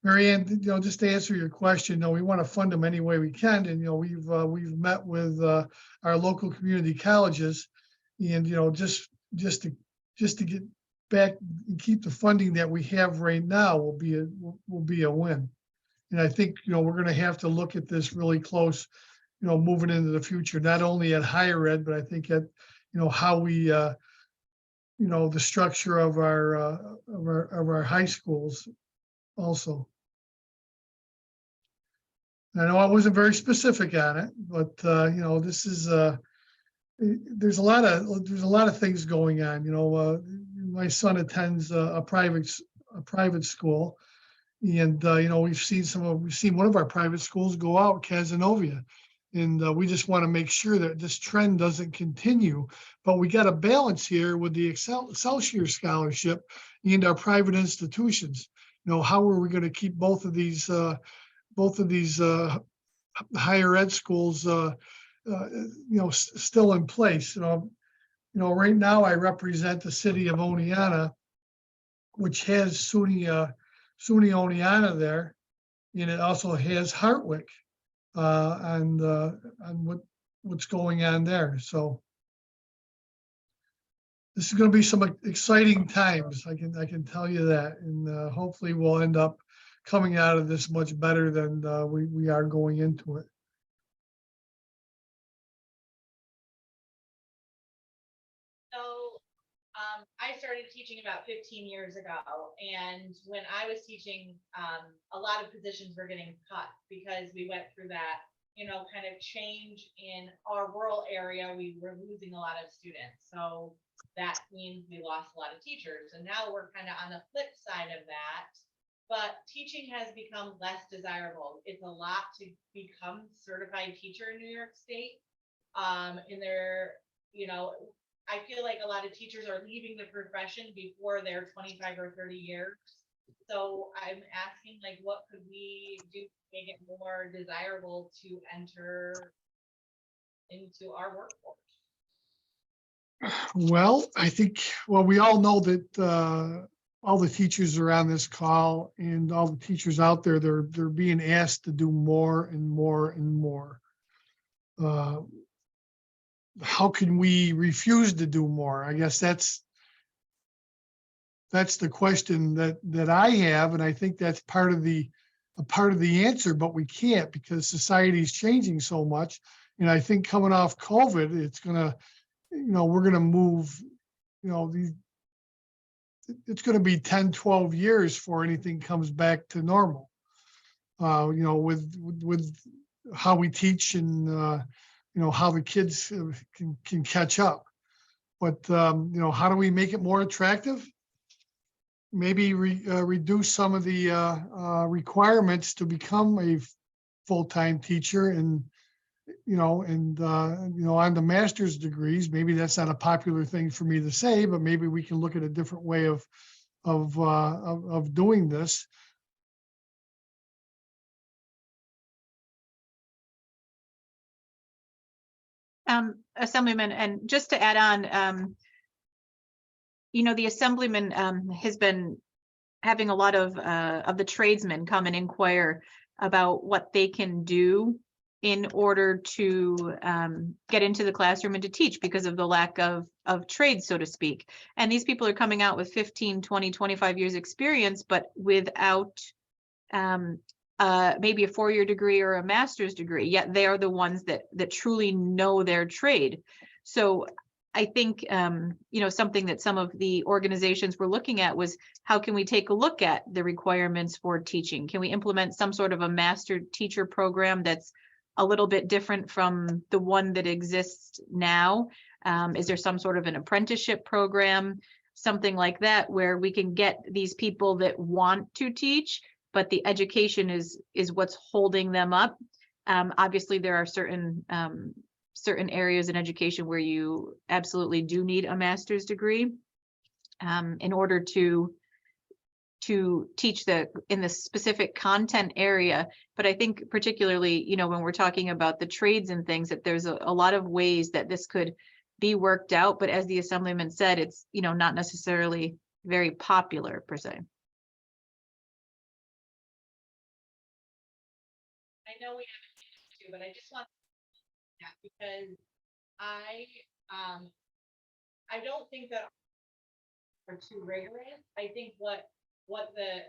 Mary Ann, just to answer your question, we want to fund them any way we can. And, we've met with our local community colleges, and, just to get back and keep the funding that we have right now will be a win. And I think, we're going to have to look at this really close, moving into the future, not only at higher ed, but I think at, how we, the structure of our high schools also. I know I wasn't very specific on it, but this is there's a lot of things going on. My son attends a private school, and we've seen one of our private schools go out, Cazenovia, and we just want to make sure that this trend doesn't continue. But we got a balance here with the Excelsior scholarship and our private institutions. How are we going to keep both of these higher ed schools, still in place? Right now I represent the city of Oneonta, which has SUNY Oneonta there, and it also has Hartwick on what's going on there. So this is going to be some exciting times. I can tell you that, and hopefully we'll end up coming out of this much better than we are going into it. So, I started teaching about 15 years ago, and when I was teaching, a lot of positions were getting cut because we went through that, kind of change in our rural area. We were losing a lot of students, so that means we lost a lot of teachers, and now we're kind of on the flip side of that. But teaching has become less desirable. It's a lot to become certified teacher in New York State. And I feel like a lot of teachers are leaving the profession before they're 25 or 30 years. So I'm asking, like, what could we do to make it more desirable to enter into our workforce? Well, I think, we all know that all the teachers are on this call, and all the teachers out there, they're being asked to do more and more and more. How can we refuse to do more? I guess that's the question that I have, and I think that's part of the answer, but we can't, because society is changing so much. And I think coming off COVID, it's gonna, we're gonna move, it's gonna be 10, 12 years before anything comes back to normal. With how we teach and how the kids can catch up. But how do we make it more attractive? Maybe reduce some of the requirements to become a full-time teacher, and on the master's degrees. Maybe that's not a popular thing for me to say, but maybe we can look at a different way of doing this. Assemblyman, and just to add on, the Assemblyman has been having a lot of the tradesmen come and inquire about what they can do in order to get into the classroom and to teach, because of the lack of trades, so to speak. And these people are coming out with 15, 20, 25 years experience, but without maybe a 4-year degree or a master's degree, yet they are the ones that truly know their trade. So I think, something that some of the organizations were looking at was, how can we take a look at the requirements for teaching? Can we implement some sort of a master teacher program that's a little bit different from the one that exists now? Is there some sort of an apprenticeship program, something like that, where we can get these people that want to teach, but the education is what's holding them up? Obviously, there are certain areas in education where you absolutely do need a master's degree in order to teach in the specific content area. But I think particularly, when we're talking about the trades and things, that there's a lot of ways that this could be worked out. But as the Assemblyman said, it's, not necessarily very popular per se. I know we haven't to, but I just want that, because I don't think that are too rigorous. I think what the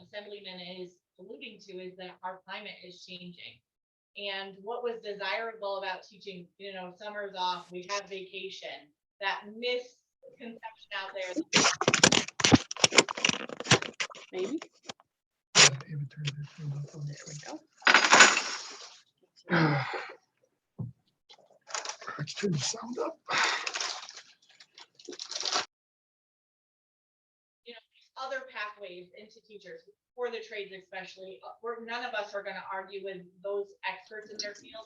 Assemblyman is alluding to is that our climate is changing, and what was desirable about teaching, summers off, we have vacation, that misconception out there. Maybe. Let's turn the sound up. Other pathways into teachers for the trades, especially. None of us are going to argue with those experts in their field.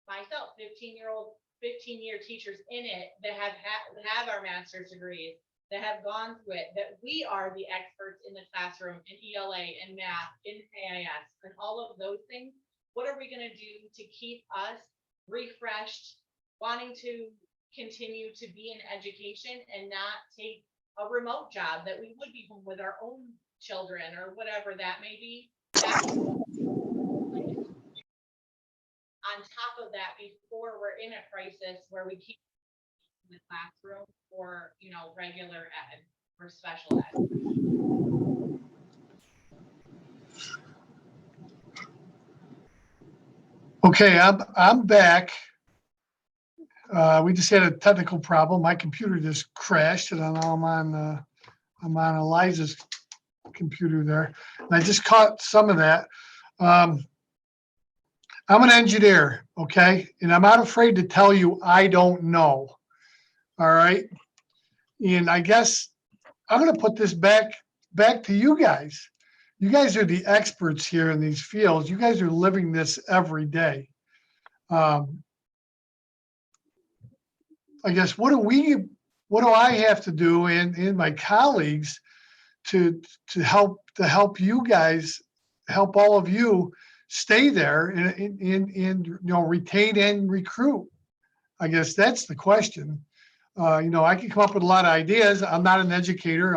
Myself, 15-year teachers in it that have our master's degrees, that have gone through it, that we are the experts in the classroom, in ELA, in math, in AIS, and all of those things. What are we going to do to keep us refreshed, wanting to continue to be in education and not take a remote job that we would be home with our own children or whatever that may be? On top of that, before we're in a crisis where we keep the classroom for, you know, regular ed or special ed. Okay, I'm back. We just had a technical problem. My computer just crashed and now I'm on Eliza's computer there. And I just caught some of that. I'm an engineer, okay? And I'm not afraid to tell you I don't know. All right? And I guess I'm gonna put this back to you guys. You guys are the experts here in these fields. You guys are living this every day. I guess what do I have to do and my colleagues to help you guys, help all of you stay there and you know, retain and recruit? I guess that's the question. You know, I can come up with a lot of ideas. I'm not an educator.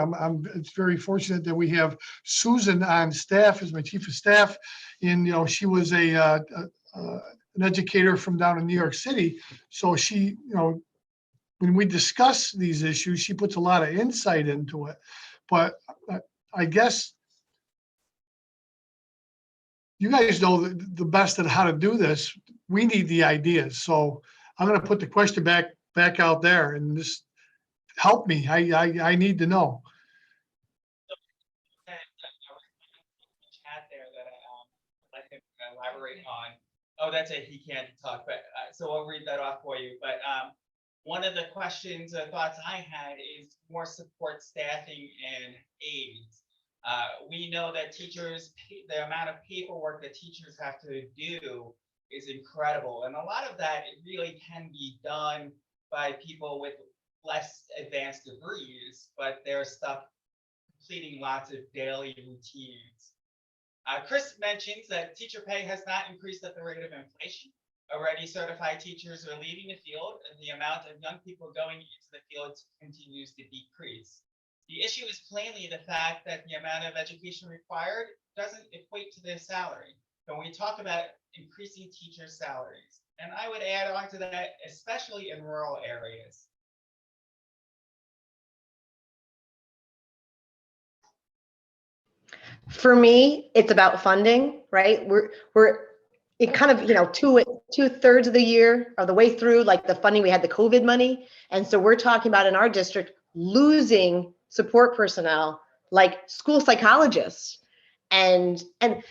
It's very fortunate that we have Susan on staff as my chief of staff. And, you know, she was an educator from down in New York City. So she, you know, when we discuss these issues, she puts a lot of insight into it. But I guess you guys know the best at how to do this. We need the ideas. So I'm going to put the question back out there and just help me. I need to know. Chat there that let him elaborate on. Oh, that's it. He can't talk, but so I'll read that off for you. But one of the questions or thoughts I had is more support staffing and aides. We know that teachers, the amount of paperwork that teachers have to do is incredible. And a lot of that really can be done by people with less advanced degrees, but there's stuff completing lots of daily routines. Chris mentions that teacher pay has not increased at the rate of inflation. Already certified teachers are leaving the field, and the amount of young people going into the field continues to decrease. The issue is plainly the fact that the amount of education required doesn't equate to their salary. When we talk about increasing teacher salaries, and I would add on to that, especially in rural areas. For me, it's about funding, right? We're it kind of, you know, two-thirds of the year or the way through, like the funding, we had the COVID money. And so we're talking about in our district, losing support personnel like school psychologists. And I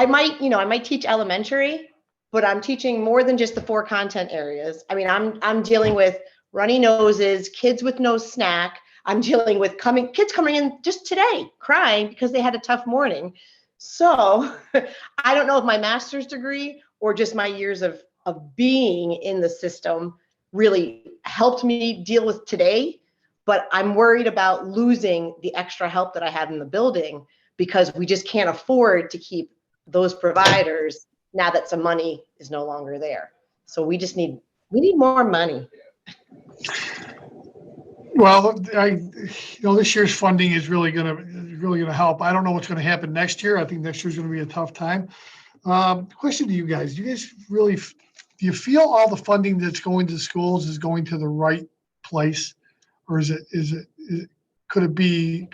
might, you know, I might teach elementary, but I'm teaching more than just the 4 content areas. I mean, I'm dealing with runny noses, kids with no snack. I'm dealing with kids coming in just today crying because they had a tough morning. So I don't know if my master's degree or just my years of being in the system really helped me deal with today, but I'm worried about losing the extra help that I have in the building because we just can't afford to keep those providers now that some money is no longer there. So we need more money. Well, you know, this year's funding is really gonna help. I don't know what's gonna happen next year. I think next year's gonna be a tough time. Question to you guys: do you guys really do you feel all the funding that's going to schools is going to the right place, or could it be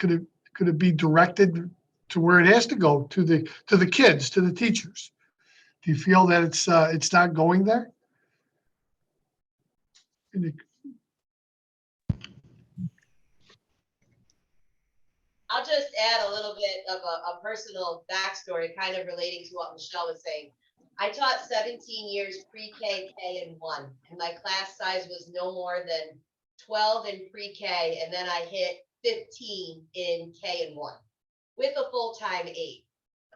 directed to where it has to go, to the kids, to the teachers? Do you feel that it's not going there? I'll just add a little bit of a personal backstory, kind of relating to what Michelle was saying. I taught 17 years pre-K, K, and 1, and my class size was no more than 12 in pre-K, and then I hit 15 in K and 1 with a full-time 8.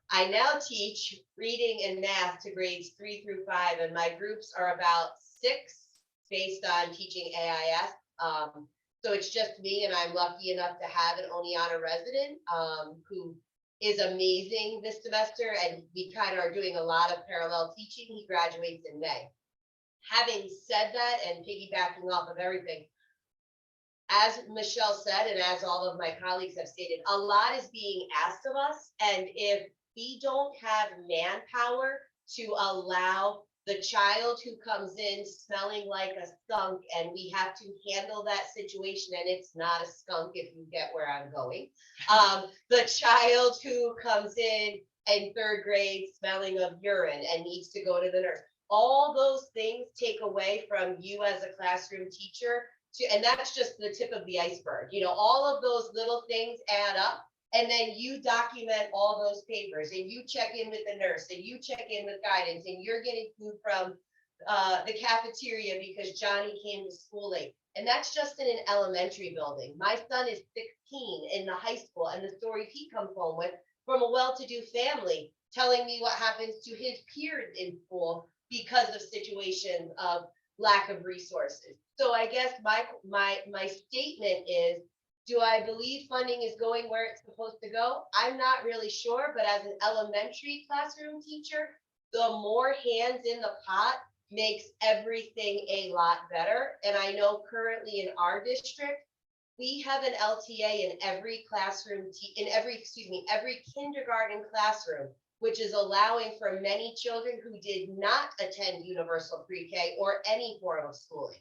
I now teach reading and math to grades 3 through 5, and my groups are about 6 based on teaching AIS. So it's just me, and I'm lucky enough to have an Oneonta resident who is amazing this semester, and we kind of are doing a lot of parallel teaching. He graduates in May. Having said that, and piggybacking off of everything, as Michelle said, and as all of my colleagues have stated, a lot is being asked of us, and if we don't have manpower to allow the child who comes in smelling like a skunk and we have to handle that situation, and it's not a skunk if you get where I'm going. The child who comes in 3rd grade smelling of urine and needs to go to the nurse. All those things take away from you as a classroom teacher and that's just the tip of the iceberg. You know, all of those little things add up, and then you document all those papers and you check in with the nurse and you check in with guidance and you're getting food from the cafeteria because Johnny came to school late. And that's just in an elementary building. My son is 16 in the high school, and the stories he comes home with from a well-to-do family telling me what happens to his peers in school because of situations of lack of resources. So I guess my statement is, do I believe funding is going where it's supposed to go? I'm not really sure, but as an elementary classroom teacher, the more hands in the pot makes everything a lot better. And I know currently in our district, we have an LTA in every classroom, every kindergarten classroom, which is allowing for many children who did not attend universal pre-K or any form of schooling.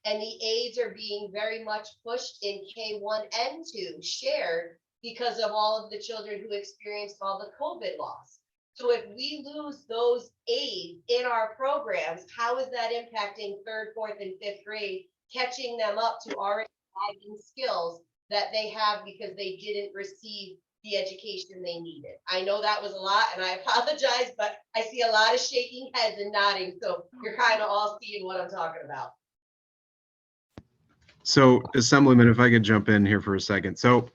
And the aides are being very much pushed in K1 and 2 shared because of all of the children who experienced all the COVID loss. So if we lose those aides in our programs, how is that impacting 3rd, 4th, and 5th grade, catching them up to already lagging skills that they have because they didn't receive the education they needed? I know that was a lot and I apologize, but I see a lot of shaking heads and nodding. So you're kind of all seeing what I'm talking about. So Assemblyman, if I could jump in here for a second. So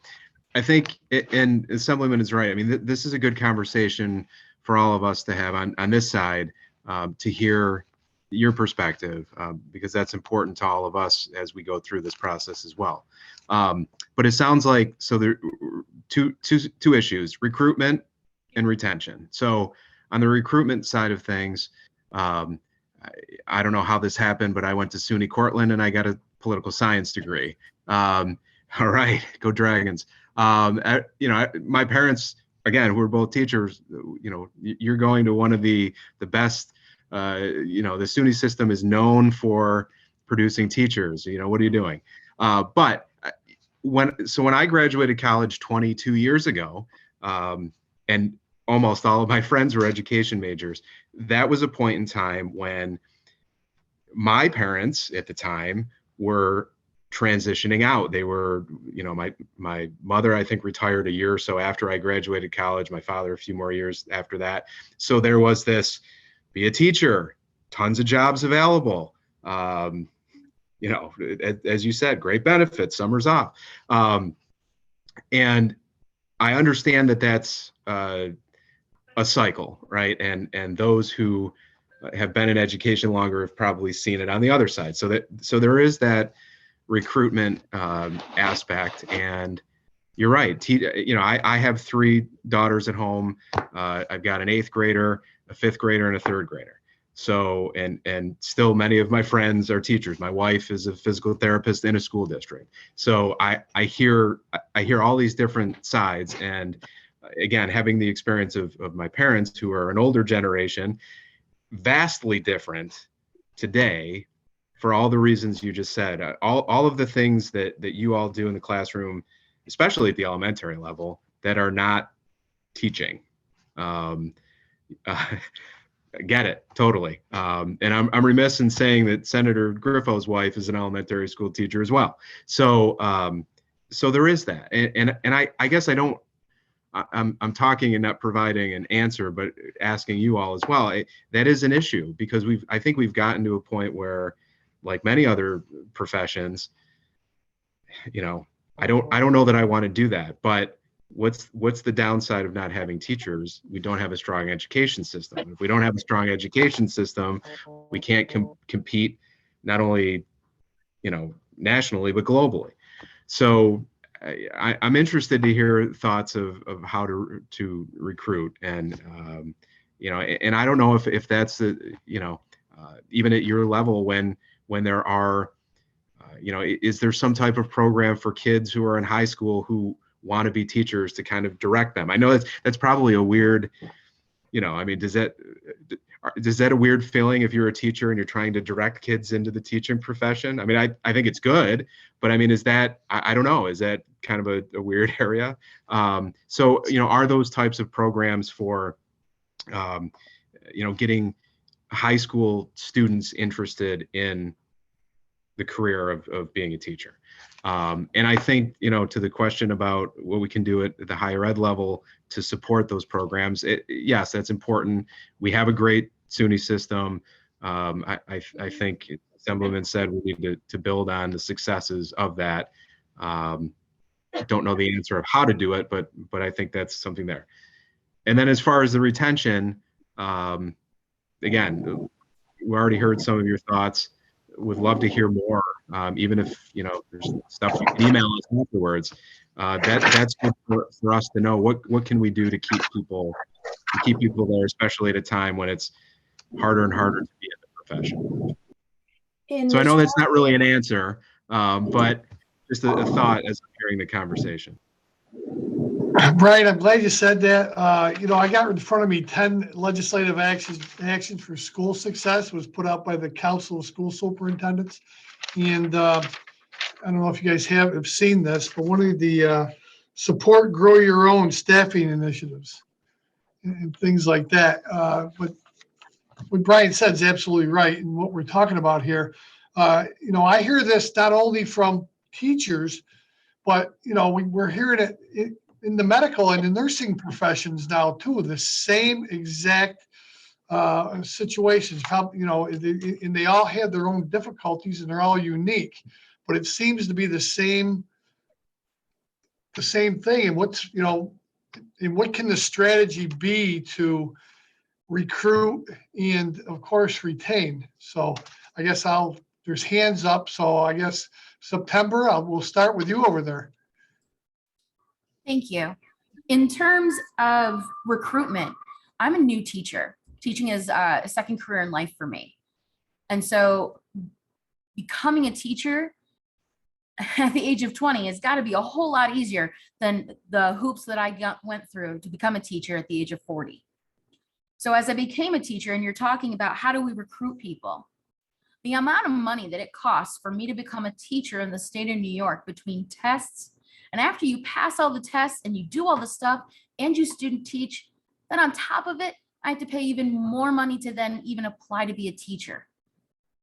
I think, and Assemblyman is right. I mean, this is a good conversation for all of us to have on this side, to hear your perspective, because that's important to all of us as we go through this process as well. But it sounds like, so there are two issues, recruitment and retention. So on the recruitment side of things, I don't know how this happened, but I went to SUNY Cortland and I got a political science degree. All right, go Dragons. My parents, again, who are both teachers, you're going to one of the best, the SUNY system is known for producing teachers. What are you doing? But when I graduated college 22 years ago, and almost all of my friends were education majors, that was a point in time when my parents at the time were transitioning out. They were, my mother, I think, retired a year or so after I graduated college, my father a few more years after that. So there was this, be a teacher, tons of jobs available. As you said, great benefits, summers off. And I understand that that's a cycle, right? And those who have been in education longer have probably seen it on the other side. So there is that recruitment aspect. And you're right. I have 3 daughters at home. I've got an 8th grader, a 5th grader, and a 3rd grader. So, and still many of my friends are teachers. My wife is a physical therapist in a school district. So I hear all these different sides. And again, having the experience of my parents, who are an older generation, vastly different today for all the reasons you just said. All of the things that you all do in the classroom, especially at the elementary level, that are not teaching. Get it, totally. And I'm remiss in saying that Senator Griffo's wife is an elementary school teacher as well. So there is that. And I guess I'm talking and not providing an answer, but asking you all as well. That is an issue because I think we've gotten to a point where, like many other professions, I don't know that I want to do that, but what's the downside of not having teachers? We don't have a strong education system. If we don't have a strong education system, we can't compete not only, nationally, but globally. So I'm interested to hear thoughts of how to recruit, and and I don't know if that's even at your level when there are is there some type of program for kids who are in high school who want to be teachers to kind of direct them? I know that's probably a weird you know, I mean, is that a weird feeling if you're a teacher and you're trying to direct kids into the teaching profession? I mean, I think it's good, but I mean, is that, I don't know, is that kind of a weird area? So, you know, are those types of programs for, you know, getting high school students interested in the career of being a teacher? And I think, you know, to the question about what we can do at the higher ed level to support those programs, yes, that's important. We have a great SUNY system. I think Assemblyman said we need to build on the successes of that. I don't know the answer of how to do it, but I think that's something there. And then as far as the retention, again, we already heard some of your thoughts. Would love to hear more, even if, you know, there's stuff you can email us afterwards. That's good for us to know. What can we do to keep people there, especially at a time when it's harder and harder to be in the profession. So I know that's not really an answer, but just a thought as I'm hearing the conversation. Brian, I'm glad you said that. You know, I got in front of me 10 legislative actions for school success was put out by the Council of School Superintendents. And I don't know if you guys have seen this, but one of the support grow your own staffing initiatives and things like that. But what Brian said is absolutely right. And what we're talking about here, you know, I hear this not only from teachers, but, you know, we're hearing it in the medical and the nursing professions now too, the same exact situations, you know, and they all have their own difficulties and they're all unique, but it seems to be the same thing. And what's, you know, and what can the strategy be to recruit and of course retain? So I guess there's hands up. So I guess September, we'll start with you over there. Thank you. In terms of recruitment, I'm a new teacher. Teaching is a second career in life for me. And so becoming a teacher at the age of 20 has got to be a whole lot easier than the hoops that I went through to become a teacher at the age of 40. So as I became a teacher, and you're talking about how do we recruit people, the amount of money that it costs for me to become a teacher in the state of New York between tests, and after you pass all the tests and you do all the stuff and you student teach, then on top of it, I have to pay even more money to then even apply to be a teacher.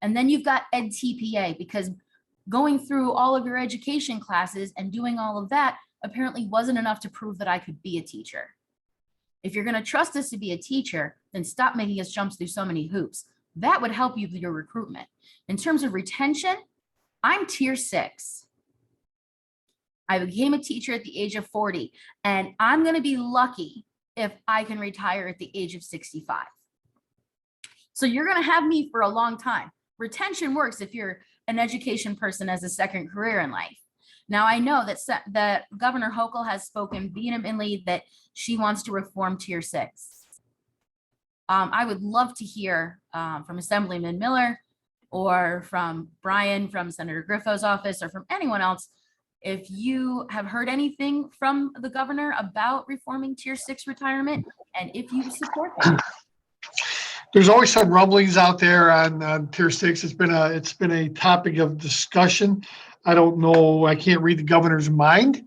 And then you've got EdTPA, because going through all of your education classes and doing all of that apparently wasn't enough to prove that I could be a teacher. If you're going to trust us to be a teacher, then stop making us jump through so many hoops. That would help you with your recruitment. In terms of retention, I'm tier 6. I became a teacher at the age of 40, and I'm going to be lucky if I can retire at the age of 65. So you're going to have me for a long time. Retention works if you're an education person as a second career in life. Now, I know that Governor Hochul has spoken vehemently that she wants to reform tier 6. I would love to hear from Assemblyman Miller or from Brian from Senator Griffo's office or from anyone else if you have heard anything from the governor about reforming tier 6 retirement and if you support that. There's always some rumblings out there on tier 6. It's been a topic of discussion. I don't know. I can't read the governor's mind,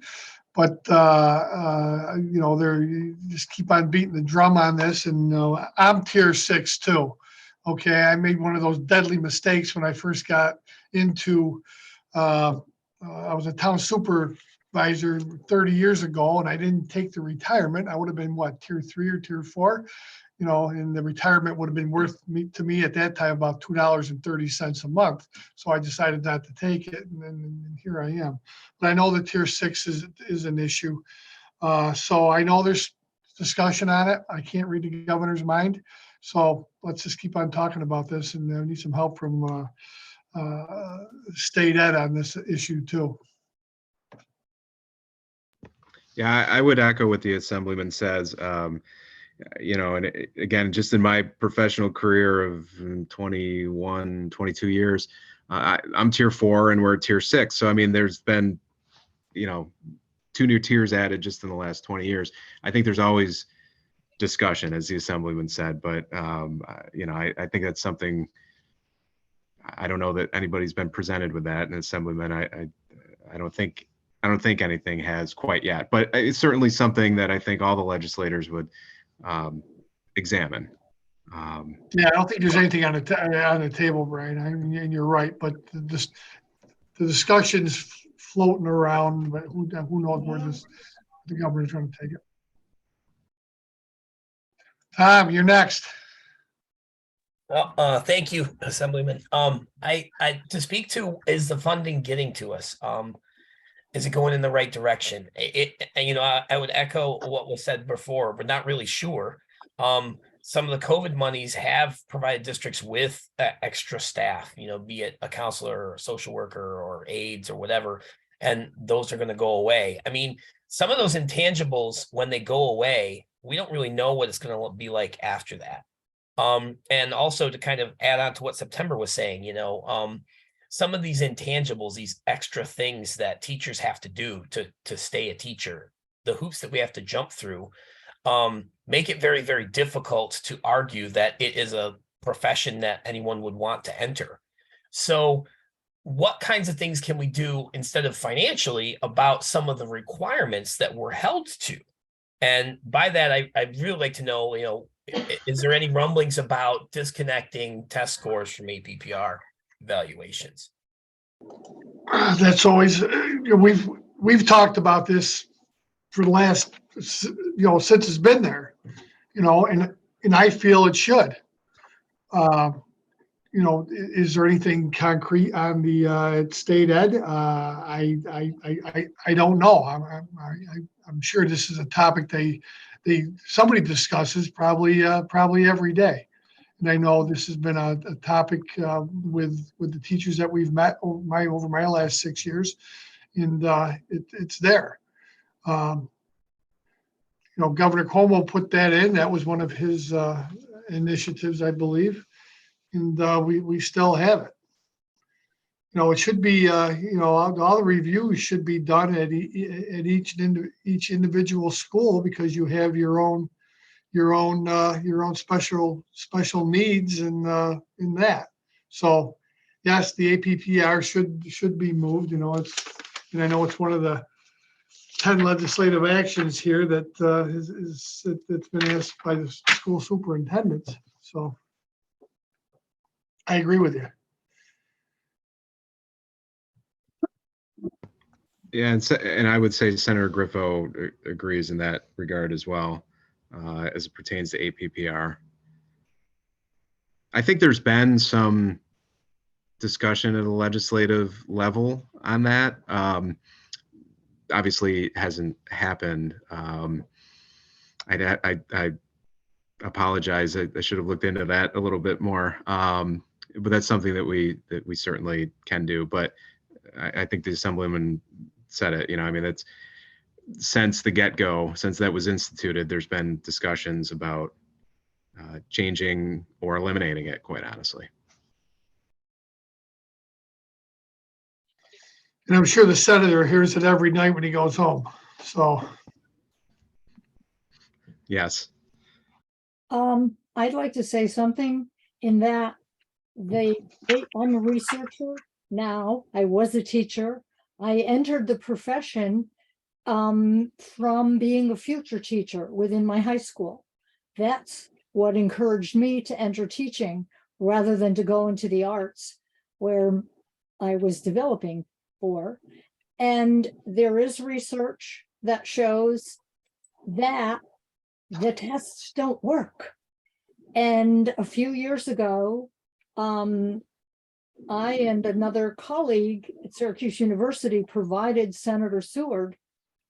but you know, they just keep on beating the drum on this. And I'm tier 6 too. Okay, I made one of those deadly mistakes when I first got into. I was a town supervisor 30 years ago, and I didn't take the retirement. I would have been what, tier 3 or tier 4. You know, and the retirement would have been worth to me at that time about $2.30 a month. So I decided not to take it, and here I am. But I know that tier 6 is an issue. So I know there's discussion on it. I can't read the governor's mind. So let's just keep on talking about this, and I need some help from state ed on this issue too. Yeah, I would echo what the Assemblyman says. You know, and again, just in my professional career of 21, 22 years, I'm tier 4 and we're at tier 6. So, I mean, there's been, you know, 2 new tiers added just in the last 20 years. I think there's always discussion, as the Assemblyman said, but, you know, I think that's something, I don't know that anybody's been presented with that, and Assemblyman, I don't think anything has quite yet, but it's certainly something that I think all the legislators would examine. Yeah, I don't think there's anything on the table, Brian. I mean, and you're right, but the discussion's floating around, but who knows where the governor's going to take it. Tom, you're next. Thank you, Assemblyman. I to speak to, is the funding getting to us? Is it going in the right direction? And, you know, I would echo what was said before, but not really sure. Some of the COVID monies have provided districts with extra staff, you know, be it a counselor or a social worker or aides or whatever, and those are going to go away. I mean, some of those intangibles, when they go away, we don't really know what it's going to be like after that. And also to kind of add on to what September was saying, you know, some of these intangibles, these extra things that teachers have to do to stay a teacher, the hoops that we have to jump through, make it very, very difficult to argue that it is a profession that anyone would want to enter. So what kinds of things can we do instead of financially about some of the requirements that we're held to? And by that, I'd really like to know, you know, is there any rumblings about disconnecting test scores from APPR evaluations? That's always, we've talked about this for the last, you know, since it's been there, you know, and I feel it should. You know, is there anything concrete on the state ed? I don't know. I'm sure this is a topic somebody discusses probably every day. And I know this has been a topic with the teachers that we've met over my last 6 years, and it's there. You know, Governor Cuomo put that in. That was one of his initiatives, I believe, and we still have it. You know, it should be, you know, all the reviews should be done at each individual school, because you have your own special needs in that. So yes, the APPR should be moved. You know, and I know it's one of the 10 legislative actions here that that's been asked by the school superintendents. So I agree with you. Yeah, and I would say Senator Griffo agrees in that regard as well, as it pertains to APPR. I think there's been some discussion at a legislative level on that. Obviously, it hasn't happened. I apologize. I should have looked into that a little bit more. But that's something that we certainly can do. But I think the Assemblyman said it. You know, I mean, that's since the get-go, since that was instituted, there's been discussions about changing or eliminating it, quite honestly. And I'm sure the senator hears it every night when he goes home. So. Yes. I'd like to say something in that I'm a researcher now. I was a teacher. I entered the profession from being a future teacher within my high school. That's what encouraged me to enter teaching rather than to go into the arts where I was developing for. And there is research that shows that the tests don't work. And a few years ago, I and another colleague at Syracuse University provided Senator Seward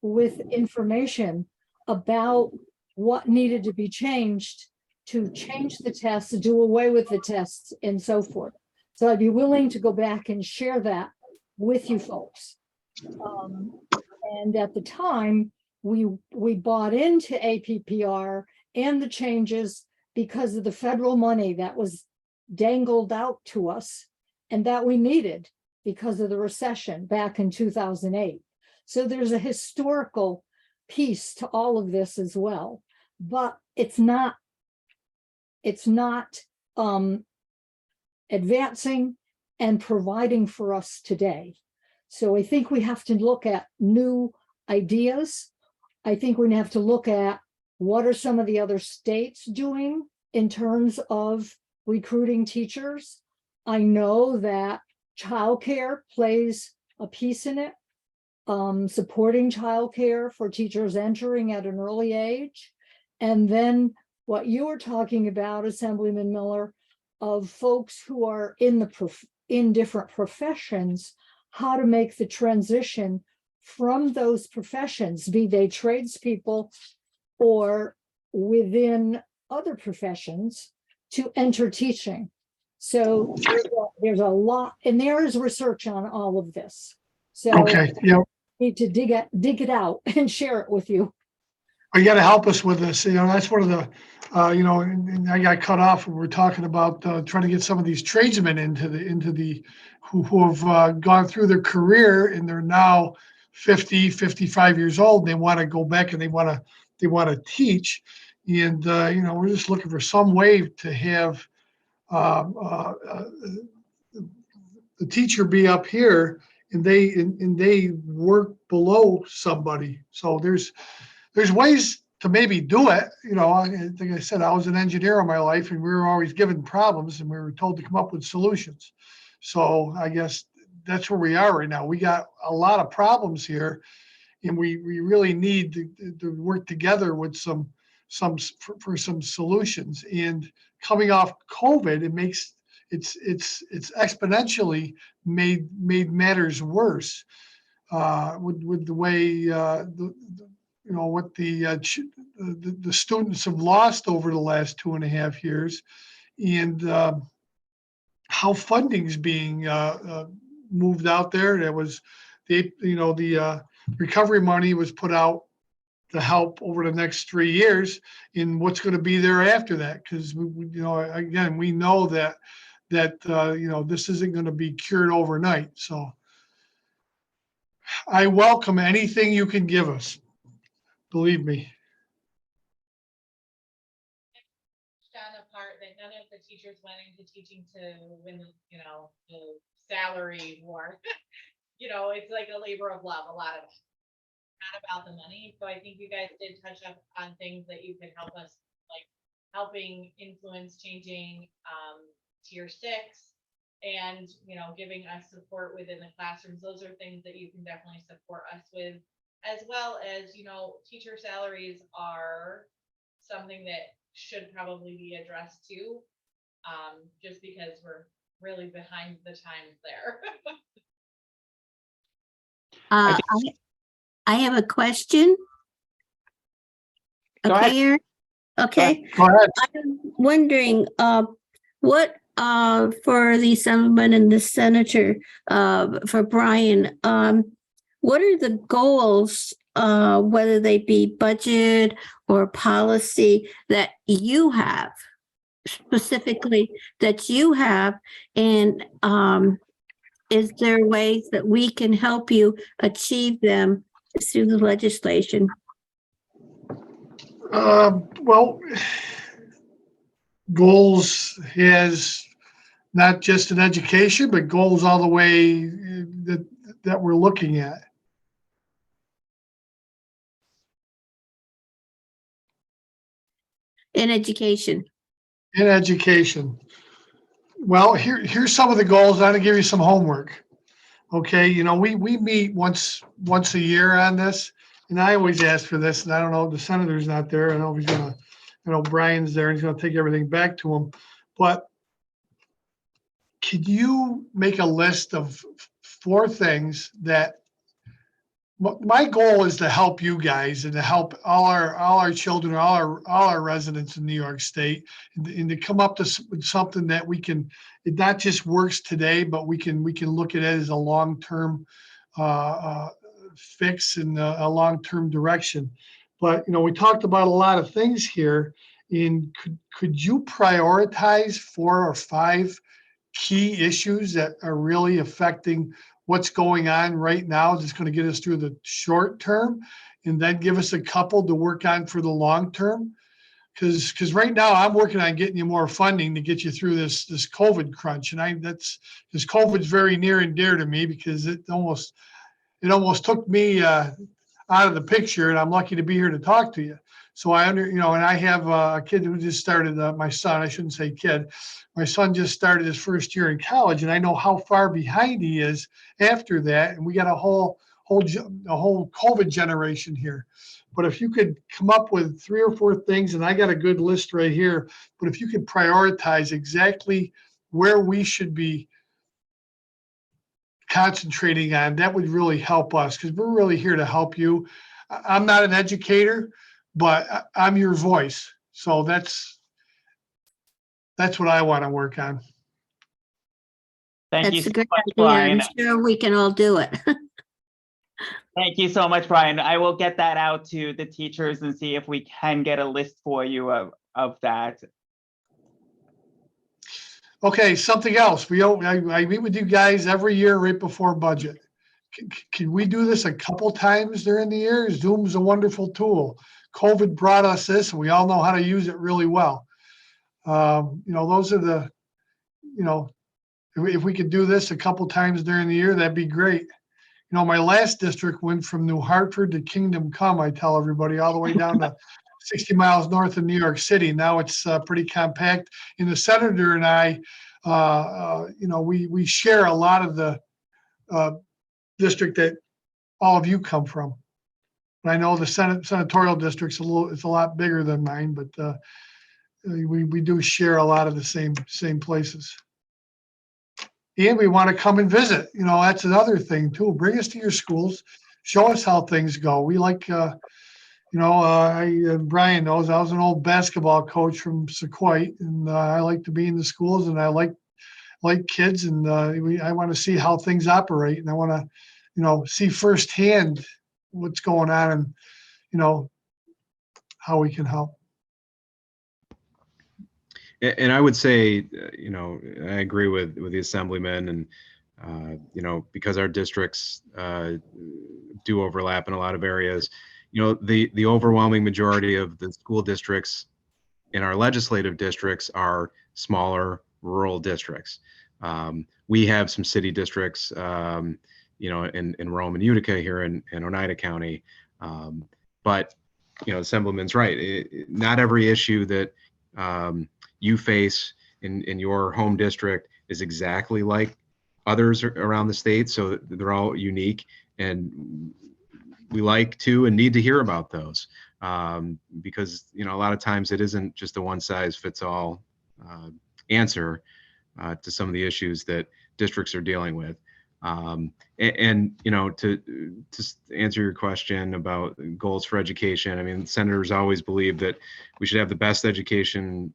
with information about what needed to be changed to change the tests, to do away with the tests, and so forth. So I'd be willing to go back and share that with you folks. And at the time, we bought into APPR and the changes because of the federal money that was dangled out to us and that we needed because of the recession back in 2008. So there's a historical piece to all of this as well. but it's not advancing and providing for us today. So I think we have to look at new ideas. I think we're gonna have to look at what are some of the other states doing in terms of recruiting teachers. I know that childcare plays a piece in it, supporting childcare for teachers entering at an early age. And then what you were talking about, Assemblyman Miller, of folks who are in different professions, how to make the transition from those professions, be they tradespeople or within other professions, to enter teaching. So there's a lot, and there is research on all of this. So Okay, yeah. need to dig it out and share it with you. You got to help us with this. That's one of the, and I got cut off when we were talking about trying to get some of these tradesmen who have gone through their career and they're now 50, 55 years old. They want to go back and they want to teach. And, we're just looking for some way to have the teacher be up here and they work below somebody. So there's ways to maybe do it. I think I said I was an engineer all my life and we were always given problems and we were told to come up with solutions. So I guess that's where we are right now. We got a lot of problems here and we really need to work together with some solutions. And coming off COVID, it's exponentially made matters worse with the way what the students have lost over the last 2.5 years, and how funding's being moved out there. That was the recovery money was put out to help over the next 3 years in what's going to be there after that. Because again, we know that this isn't going to be cured overnight. So I welcome anything you can give us. Believe me. Done apart that none of the teachers went into teaching to win, the salary war. It's like a labor of love, a lot of it. Not about the money. So I think you guys did touch up on things that you could help us, like helping influence changing tier 6 and, giving us support within the classrooms. Those are things that you can definitely support us with, as well as, teacher salaries are something that should probably be addressed too, just because we're really behind the times there. I have a question. Go ahead. Okay, Erin? Okay. Go ahead. I'm wondering, what, for the Assemblyman and the Senator, for Brian, what are the goals, whether they be budget or policy, that you have, specifically that you have, and is there ways that we can help you achieve them through the legislation? Well, goals is not just in education, but goals all the way that we're looking at. In education. In education. Well, here's some of the goals. I'm gonna give you some homework. Okay, we meet once a year on this, and I always ask for this, and I don't know, the senator's not there. I know he's gonna, Brian's there, and he's gonna take everything back to him. But could you make a list of 4 things that my goal is to help you guys and to help all our children, all our residents in New York State, and to come up with something that it not just works today, but we can look at it as a long-term fix and a long-term direction. But we talked about a lot of things here. And could you prioritize 4 or 5 key issues that are really affecting what's going on right now, that's going to get us through the short term, and then give us a couple to work on for the long term? Because right now I'm working on getting you more funding to get you through this COVID crunch. And because COVID's very near and dear to me because it almost took me out of the picture, and I'm lucky to be here to talk to you. So and I have a kid who just started, my son, I shouldn't say kid. My son just started his first year in college, and I know how far behind he is after that. And we got a whole COVID generation here. But if you could come up with 3 or 4 things, and I got a good list right here, but if you could prioritize exactly where we should be concentrating on, that would really help us, because we're really here to help you. I'm not an educator, but I'm your voice. So that's what I want to work on. Thank you That's a so good much, idea. Brian. I'm sure we can all do it. Thank you so much, Brian. I will get that out to the teachers and see if we can get a list for you of that. Okay, something else. I meet with you guys every year right before budget. Can we do this a couple times during the year? Zoom's a wonderful tool. COVID brought us this, and we all know how to use it really well. Those are if we could do this a couple times during the year, that'd be great. My last district went from New Hartford to Kingdom Come, I tell everybody, all the way down to 60 miles north of New York City. Now it's pretty compact. And the senator and I, we share a lot of the district that all of you come from. And I know the senatorial district's it's a lot bigger than mine, but we do share a lot of the same places. And we want to come and visit. That's another thing too. Bring us to your schools, show us how things go. We like, Brian knows I was an old basketball coach from Sequoia, and I like to be in the schools, and I like kids, and I want to see how things operate, and I want to, see firsthand what's going on, and how we can help. And I would say, I agree with the assemblyman, and because our districts do overlap in a lot of areas, the overwhelming majority of the school districts in our legislative districts are smaller rural districts. We have some city districts, in Rome and Utica here in Oneida County, but the assemblyman's right. Not every issue that you face in your home district is exactly like others around the state, so they're all unique, and we like to and need to hear about those, because a lot of times it isn't just a one-size-fits-all answer to some of the issues that districts are dealing with. To answer your question about goals for education, senators always believe that we should have the best education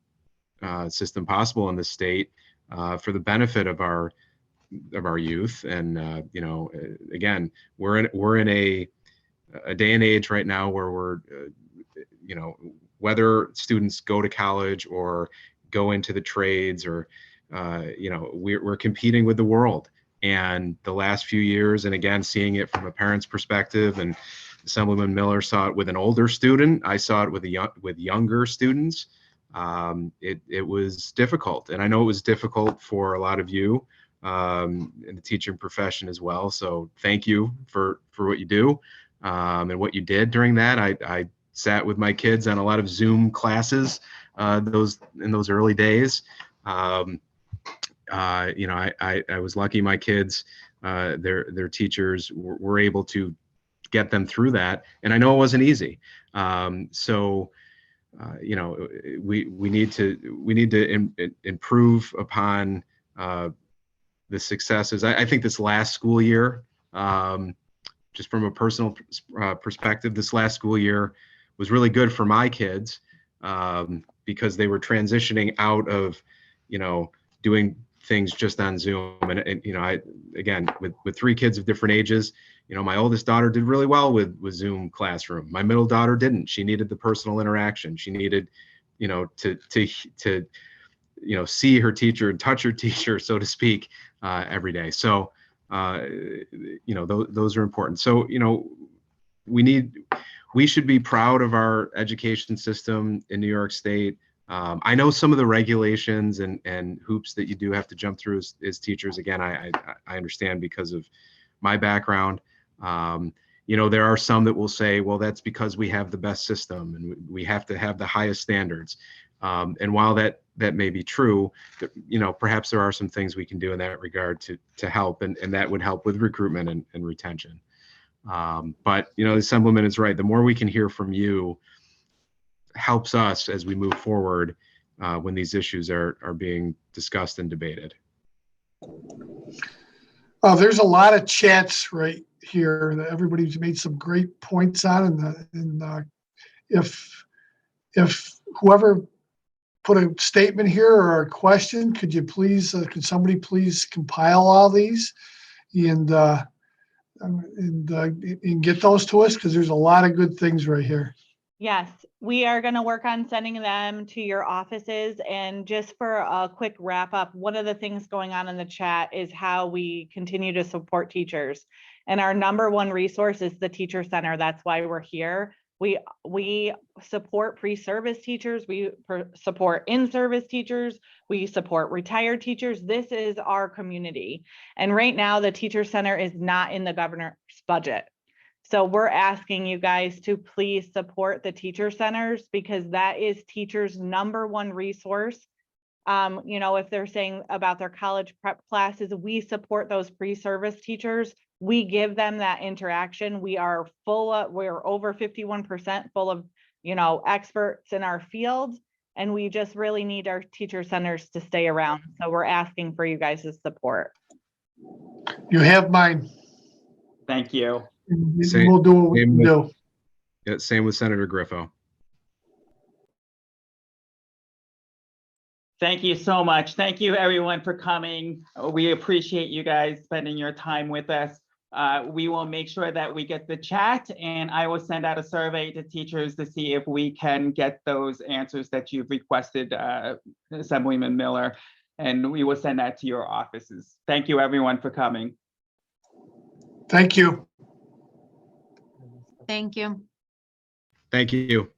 system possible in the state for the benefit of our youth. And again, we're in a day and age right now where we're whether students go to college or go into the trades, or we're competing with the world. And the last few years, and again, seeing it from a parent's perspective, and Assemblyman Miller saw it with an older student, I saw it with younger students. It was difficult, and I know it was difficult for a lot of you in the teaching profession as well. So thank you for what you do and what you did during that. I sat with my kids on a lot of Zoom classes in those early days. I was lucky my kids, their teachers were able to get them through that, and I know it wasn't easy. We need to improve upon the successes. I think this last school year, just from a personal perspective, this last school year was really good for my kids because they were transitioning out of, doing things just on Zoom. And I, again, with 3 kids of different ages, my oldest daughter did really well with Zoom classroom. My middle daughter didn't. She needed the personal interaction. She needed, to see her teacher and touch her teacher, so to speak, every day. So, those are important. So, we we should be proud of our education system in New York State. I know some of the regulations and hoops that you do have to jump through as teachers. Again, I understand because of my background. You know, there are some that will say, well, that's because we have the best system and we have to have the highest standards. And while that may be true, you know, perhaps there are some things we can do in that regard to help, and that would help with recruitment and retention. But, you know, the Assemblyman is right. The more we can hear from you helps us as we move forward when these issues are being discussed and debated. There's a lot of chats right here that everybody's made some great points on, and if whoever put a statement here or a question, could you please, could somebody please compile all these and get those to us, because there's a lot of good things right here. Yes, we are going to work on sending them to your offices. And just for a quick wrap up, one of the things going on in the chat is how we continue to support teachers. And our number one resource is the Teacher Center. That's why we're here. We support pre-service teachers. We support in-service teachers. We support retired teachers. This is our community. And right now, the Teacher Center is not in the governor's budget. So we're asking you guys to please support the teacher centers, because that is teachers' number one resource. You know, if they're saying about their college prep classes, we support those pre-service teachers. We give them that interaction. We are we're over 51% full of, you know, experts in our field, and we just really need our teacher centers to stay around. So we're asking for you guys' support. You have mine. Thank you. We'll do what we can do. Yeah, same with Senator Griffo. Thank you so much. Thank you everyone for coming. We appreciate you guys spending your time with us. We will make sure that we get the chat, and I will send out a survey to teachers to see if we can get those answers that you've requested, Assemblyman Miller, and we will send that to your offices. Thank you everyone for coming. Thank you. Thank you. Thank you.